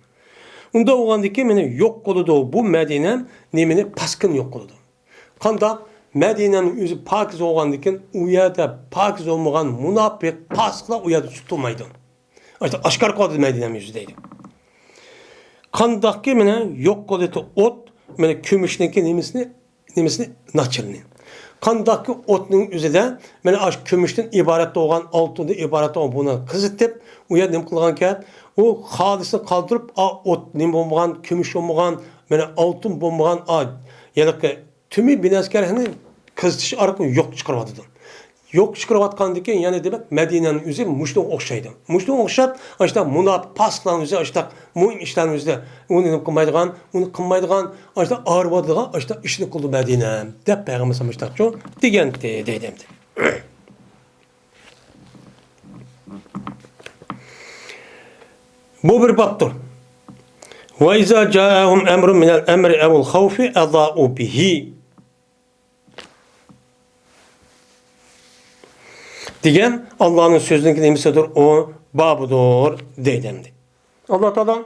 Onda oğlandı ki, yok oludu bu Medine'm nimeni paskın yok oludu. Qanda Medine'nin özü pakiz olgandikin u yerda pakiz olmagan munofiq pasıqlar u yerda tutilmaydi. İşte aşkar qoldi Medine'nin özü deydi. Qandaqki meni yo'q qildi ot, meni kumushniki nimasini nachilni. Qandaqki otning o'zida meni ash kumushdan iborat bo'lgan, oltindan iborat bo'lgan buni qizitib, u yer nima qilgankan, u xolisini qoldirib, ot nima bo'lmagan, kumush bo'lmagan, meni oltin bo'lmagan, ya'ni tümü binaskarını kızıtışı arqın yok çıkarvadıdı. Yok çıkarvatkandı ki yani demek Medine'nin üzeri muşluğun okşaydı. Muşluğun okşap, işte munaf, paslan üzeri, işte muin işlerin üzeri, onu kılmaydıgan, işte ağırvadıgan, işte işini kıldı Medine. Dep Peygamber sallallahu aleyhi ve sellem diyen deydimdi. Bu bir baptır. وَاِذَا جَاءَهُمْ اَمْرٌ مِنَ الْاَمْرِ اَوُ الْخَوْفِ اَضَاءُوا بِهِ diyen Allah'ın sözünün nemisidir, o babudur deydemdi. Allah Teala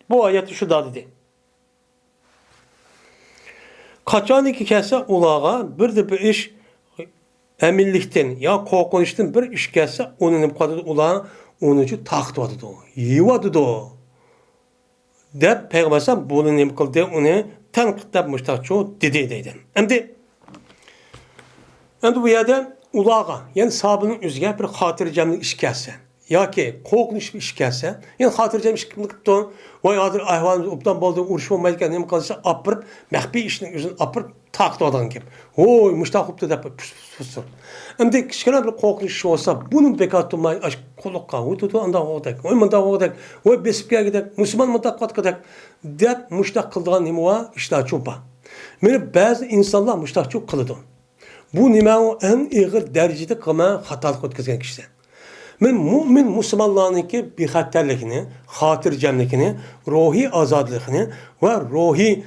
bu ayeti şu da dedi. Kaçan iki kese ulağa bir de bir iş eminlikten ya korkunçtan bir iş kesse onun kadar ulağa onun için tahtvadı da o, yivadı da o. Dep Peygamber bunu ne kıldı onu tanqid etmişler çoğu dedi deyden. Hem bu yerde ulağa yani sahabının özüge bir hatırcamlık iş kelse ya ki korkunç bir iş kelse yani hatırcam iş kıldı vay adır ahvalımız uptan baldı uğraş olmayken ne kalırsa apırıp mehbi işinin özünü apırıp taktı adam gibi. Oy müştakıptı da fısır. Hem de kişiler bir korkunç iş olsa bunun bekat olmayı aşk kolukka ututu anda oğudak. Oy manda oğudak. Oy besipkeye gidak. Müslüman mıtakkat gidak. Dep müştak kıldığın nime var? İşte çoğba. Böyle bazı insanlar müştak çok kılıdı. Bu nime o en ağır derecede kılmaya hatalık ötküzgen kişiler. Men mümin Müslümanlarınki bir hatterlikini, hatırcamlikini, ruhi azadlıkını ve ruhi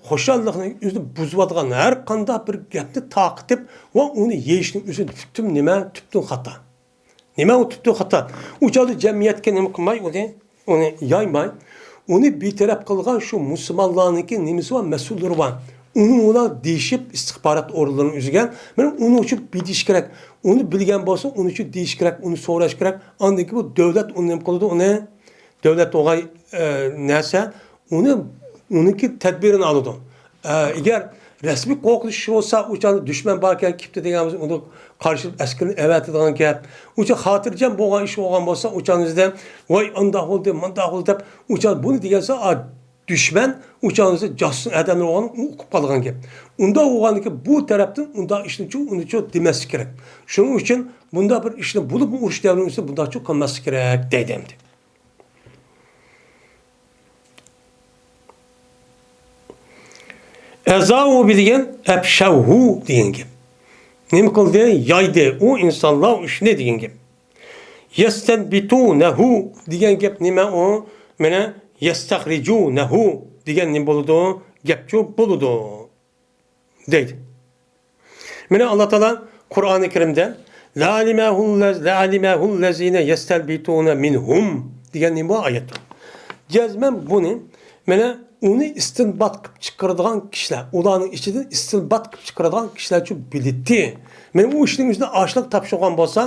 hoşallıkını üzüp buzvatgan her kanda bir gapni taqitib ve onu yeyişinin üzü tüm nime tüptün hata. Nima o'tibdi xato? O'chadi jamiyatga nima qilmay, uni yaymay, uni betaraf qilgan shu musulmonlarniki nimasi va mas'ullari bor. Uni ular deyishib istixborot organlarining o'ziga, mana uni uchun bilish kerak. Uni bilgan bo'lsa, uni uchun deyish kerak, uni so'rash kerak. Andiki bu davlat uni nima qiladi? Uni davlat o'g'ay narsa uniki tadbirini oladi. Agar rasmiy qo'rqish bo'lsa, o'chani dushman bor ekan, kipti deganimiz uni qarshi askarni avatadigan gap. O'cha xotirjam bo'lgan ish bo'lgan bo'lsa, o'chanizda voy undoq bo'ldi, bundoq bo'ldi deb o'chan buni degansa, dushman o'chanizda josus odamlar o'g'an o'qib qolgan gap. Unda o'g'anniki bu tarafdan unda ishni uchun uni uchun demaslik kerak. Shuning uchun bunda bir ishni bo'lib urush davrini esa bunda uchun qilmaslik kerak deydi. Ezavu degan abshavhu degan gap. Nima qildi? Yaydi u insonlar ishni degan gap. Yastanbitunahu degan gap nima u? Mana yastakhrijunahu degan nima bo'ladi? Gapchu bo'ladi deydi. Mana Alloh taolo Qur'oni Karimda la alimahu allazina yastalbituna minhum degan nima oyat. Jazman buni mana uni istinbat qilib chiqaradigan kishilar, ularning ichidan istinbat qilib chiqaradigan kishilar uchun bildi. Men u ishning o'zida oshliq topshirgan bo'lsa,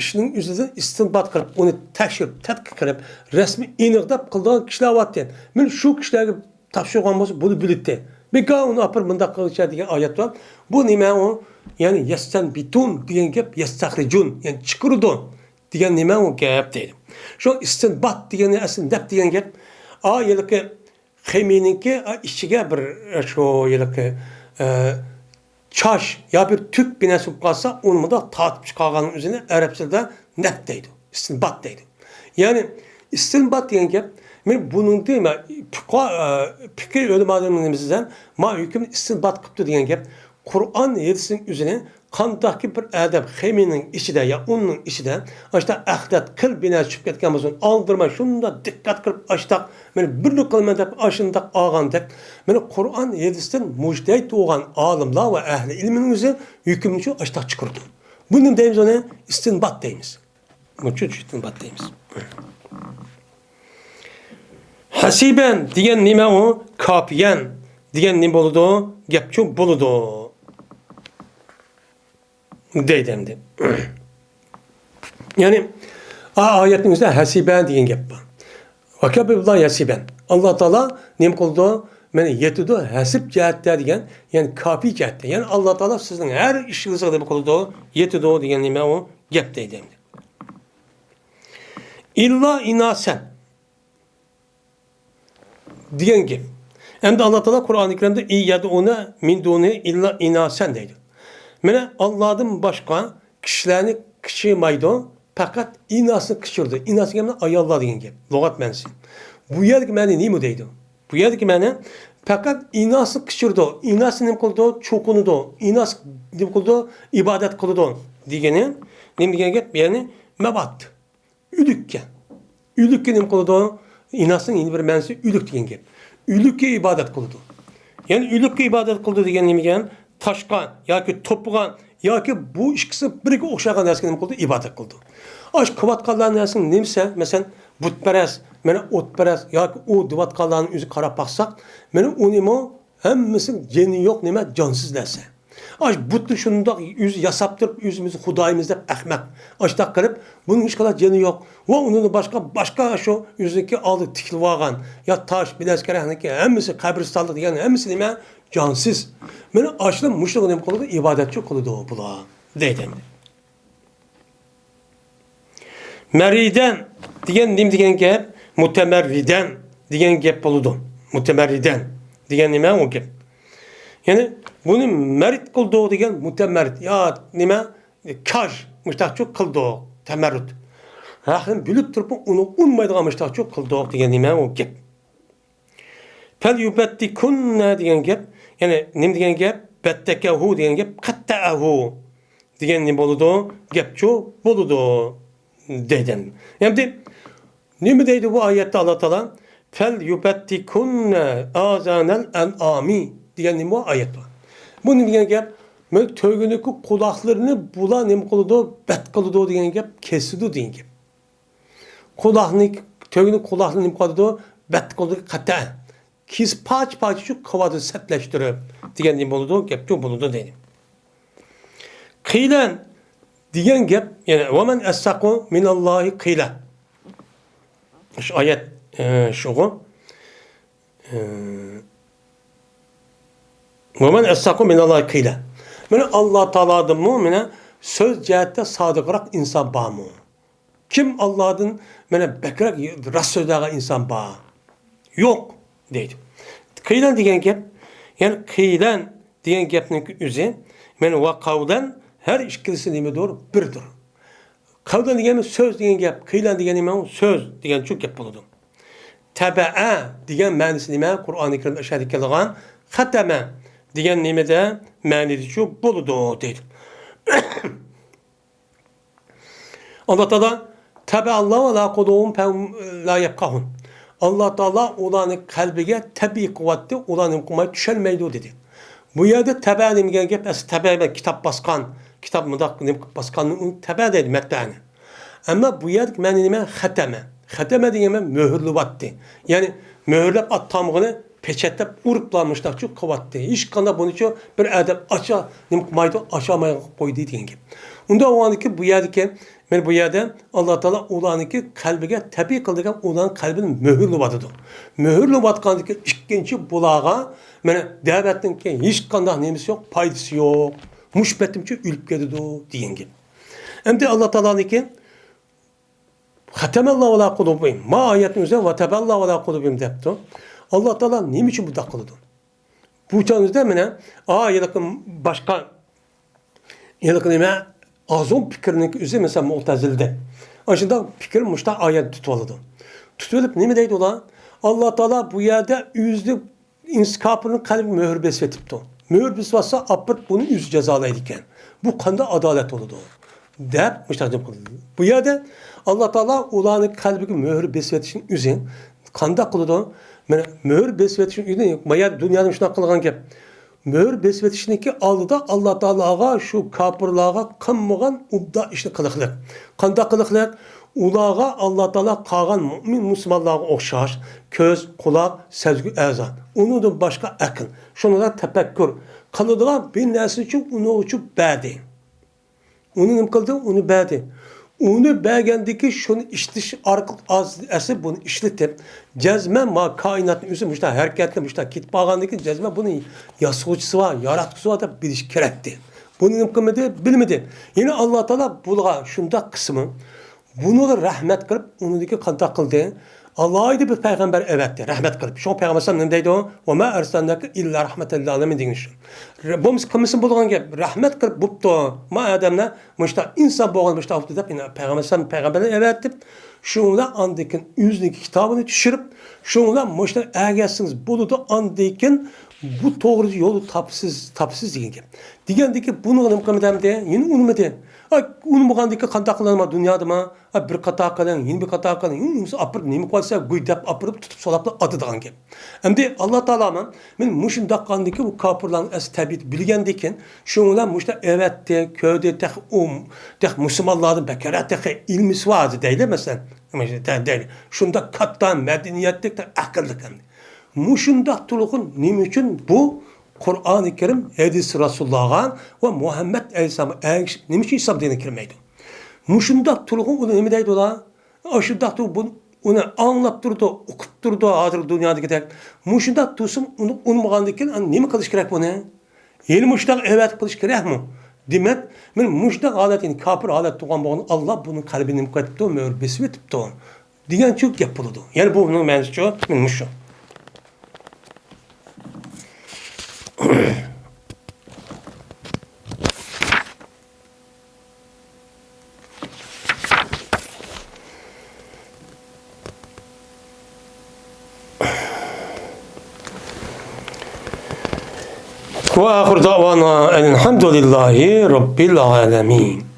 ishning o'zidan istinbat qilib, uni tekshirib, tadqiq qilib, rasmiy aniqlab qiladigan kishilar bor. Men shu kishilarga topshirgan bo'lsa, buni bildi. Beka uni apir bunda qilishar degan oyat bor. Bu nima u? Ya'ni yastanbitun degan gap yastakhrijun, ya'ni chiqirdi degan nima u gap deydi. Shu istinbat degan asl deb degan gap oyatga Xemininki ichiga bir shu yilki chash yo bir tuk binasi qolsa, uni bundoq tortib chiqargan o'zini arabchada naf deydi, istinbat deydi. Ya'ni istinbat degan gap, men buning deyman, fikr o'limalarımızdan ma hukm istinbat qilibdi degan gap, Qur'on hadisining o'zini qandaqki bir adab Xeminin ichida ya uning ichida ashta ahdat qil bina chiqib ketgan bo'lsin, oldirma shunda diqqat qilib ashtaq meni birlik qilma deb ashundaq olgandek, meni Qur'on hadisdan mujtahid bo'lgan olimlar va ahli ilmning o'zi hukmni shu ashtaq chiqardi. Buni deymiz, uni istinbat deymiz. Bu istinbat deymiz. Hasiban degan nima u? Kafiyan degan nima bo'ladi? Gapchu bo'ladi. Deydi endi. Ya'ni oyatning o'zida hasiban degan gap bor. Va kabillah hasiban. Alloh taolo nima qildi? Meni yetidi hasib jihatda degan, ya'ni kafi jihatda. Ya'ni Alloh taolo sizning har ishingizga nima qildi? Yetidi degan nima u? Gap deydi endi. İlla inasen degan gap. Endi Alloh taolo Qur'oni Karimda iyaduna min duni illa inasen deydi. Mana Allohdan boshqa kishilarni kishirmaydi, faqat inasini kishirdi. Inasi degan ayollar degan gap. Lug'at ma'nosi. Bu yerga ma'ni nima deydi? Bu yerga ma'ni faqat inasini kishirdi. Inasi nima qildi? Cho'qinadi. Inas nima qildi? Ibodat qildi degani nima degan gap? Ya'ni mabat. Ülükke. Ülükke nima qildi? Inasining bir ma'nosi ülük degan gap. Ülükke ibodat qildi. Ya'ni ülükke ibodat qildi degan nima degan? Taşqa yoki to'pgan yoki bu ikkisi biriga o'xshagan narsaga nima qildi? Ibodat qildi. Ash qilayotganlar narsaning nimasi? Masalan, butparast, mana o'tparast yoki u divatqanlarning o'zi qarab baqsaq, mana unimi hammasi jeni yo'q, nima jonsiz narsa. Ash butni shundoq o'zi yasab turib, o'zimizni xudoyimiz deb ahmaq. Ashtaq qilib, buning hech qanday jeni yo'q. Va uni boshqa shu o'ziniki oldi tikilib olgan, yo tosh, bilaskarniki hammasi qabristonlik degan hammasi nima? Jonsiz. Mana ashlim mushliq nima qiladi? Ibodatchi qiladi bular deydi. Mariden degan nima degan gap? Mutamarridan degan gap bo'ladi. Mutamarridan degan nima u gap? Ya'ni buni marid qildi degan mutamarrid. Ya nima? Kaj mushtaqchi qildi, tamarrud. Rahim bilib turib uni unmaydigan mushtaqchi qildi degan nima u gap? Fal yubattikunna degan gap, ya'ni nima degan gap? Battakahu degan gap, qatta'ahu degan nima bo'ladi? Gapchu bo'ladi dedim. Endi nima deydi bu oyatda Alloh taolo? Fal yubattikunna azanal an'ami degan nima oyat bor. Bu nima degan gap? Men tögüneki kulaklarını bula nem kılıdı, bet kılıdı degan gap kesidu degan gap. Kulakni tögünü kulaklarını nem kılıdı, bet kılıdı kata. Kis paç şu kavadı setleştirip degan nem boludu, gap çok boludu dedim. Kıylan degan gap, yani ve men estaqu minallahi kıyla. Şu ayet şuğu. Ve men estaqu minallahi kıyla. Mene Allah Teala'dan mümine söz cihette sadıkrak insan bağ mı? Kim Allah'ın mene bekrek rast sözdağı insan bağ? Yok deydi. Kıylan diyen gap, yani kıylan diyen gapning üzü, mene ve kavdan her işkilisi nime doğru birdir. Kavdan diyen söz diyen gap, kıylan diyen söz diyen çok gap buludu. Taba'a diyen manisi nime Kur'an-ı Kerim aşağıda kelgan hateme diyen nimede manisi çok buludu deydi. Allah Teala tabi'allahu ve la kuluhum la yefkahun. Allah Teala olanın kalbige tabi kuvvetli olanın kumayı düşelmeydi dedi. Bu yerde tabi demeyen gap tabi kitap baskan, kitap mıdak baskanın tabi dedi metbani. Ama bu yerde manisi hateme. Hateme diyemem mühürlü battı. Yani mühürlep attamığını peçetlep uruplanmışlar çok kuvvetli. İş kanda bunu için bir adam aşağı nimkumaydı aşağımaya koydu diyen gibi. Onda o anki bu yerdeki ben bu yerde Allah Teala olanki kalbige tabi kıldığı olan kalbinin mühürlü batıdı. Mühürlü batkandaki ikinci bulağa ben davetin ki hiç kanda nemisi yok, paydası yok. Muşbetimçi ülüp geldi diyen gibi. Hem de Allah Teala'nın ki Hatemallahu ala kulubihim. Ma ayetin üzerine ve teballahu ala kulubihim depti. Allah Teala ne için bu da kılıdı? Bu çağınızda mı yakın başka yakın azon fikrinin üzerine mesela Mu'tezil'de. Aslında fikir müştah ayet tutuladı. Tutulup ne mi deydi ola? Allah Teala bu yerde yüzlü inskapının kalbi mühür besvetipti. Mühür besvatsa apırt bunu yüz cezalaydıkken. Bu kanda adalet oldu. Deyip müştahcım kıldı. Bu yerde Allah Teala olanın kalbini mühür besvetişin üzerine kanda kıldı. Mühür besvetişin üzerine maya dünyanın şuna kılgan gap. Mühür besvetişindeki aldıda Allah Teala'ga şu kapırlığa kanmağan ubda işte kılıklık. Kanda kılıklık ulağa Allah Teala kağan mümin Müslümanlığa okşar. Köz, kulak, sezgi, ezan. Onu da başka akıl. Şunu da tefekkür. Kalıdığa bir nesli için onu uçup bədi. Onu ne kıldı? Onu bədi. Onu bəgendeki şunu iştiş arka asıl bunu işletip cezme ma kainatın üzümüşte hareketlemişte kit bağındaki cezme bunun yasıcısı var, yaratıcısı var da bir iş kerekti. Bunu ne kılmadı? Bilmedi. Yine Allah Teala bulağa şunda kısmı bunu da rahmet kılıp onu deki kanta kıldı. Allah'a bir peygamber evetti. Rahmet kılıp. Şu peygamber sallallahu deydi o. Ve ma ersalnake illa rahmeten lil alemin demiş. Rabbimiz kımısın bulduğun gibi rahmet kılıp buptu. Ma adamna müşta insan boğulmuşta hafta da peygamber sallallahu peygamberle evetti. Şunla andikin yüzündeki kitabını düşürüp şunla müşta eğersiniz buludu andikin bu doğru yolu tapsız deyin gibi. Diyendeki bunu anım kamedem de yine unutmadı. Onu bagandaki kantaklanma dünyada mı? Bir kata kalan, yeni bir kata kalan, yeni apır nemi koysa güydep apırıp tutup solapla adı dağın gibi. Hem de Allah Teala'nın men muşun dakikandaki bu kapırlan es tabiit bilgendeki şunla muşta evet de köyde tek Müslümanların bekarat tek ilmisi vardı değil mesela. Ama işte değil. Şunda kattan medeniyetlik de akıllık hem. Muşunda tuluğun nemi için bu Kur'an-ı Kerim hadis Resulullah'a ve Muhammed Aleyhisselam'a ne için İslam dinine girmeydi. Muşunda tuluğun onu ne mi deydi ola? Aşırda bunu onu anlatıp durdu, okup durdu hazır dünyada gider. Muşunda tutsun onu unmağandıkken ne mi kılış gerek bu ne? Yeni muştak evet kılış gerek mi? Demek ben muştak aletini kapır alet tuğan bağını Allah bunun kalbini mukadip doğum öğür besvetip doğum. Diyen çok yapıldı. Yani bu bunun menzisi çok muşu. وآخر دعوانا الحمد لله رب العالمين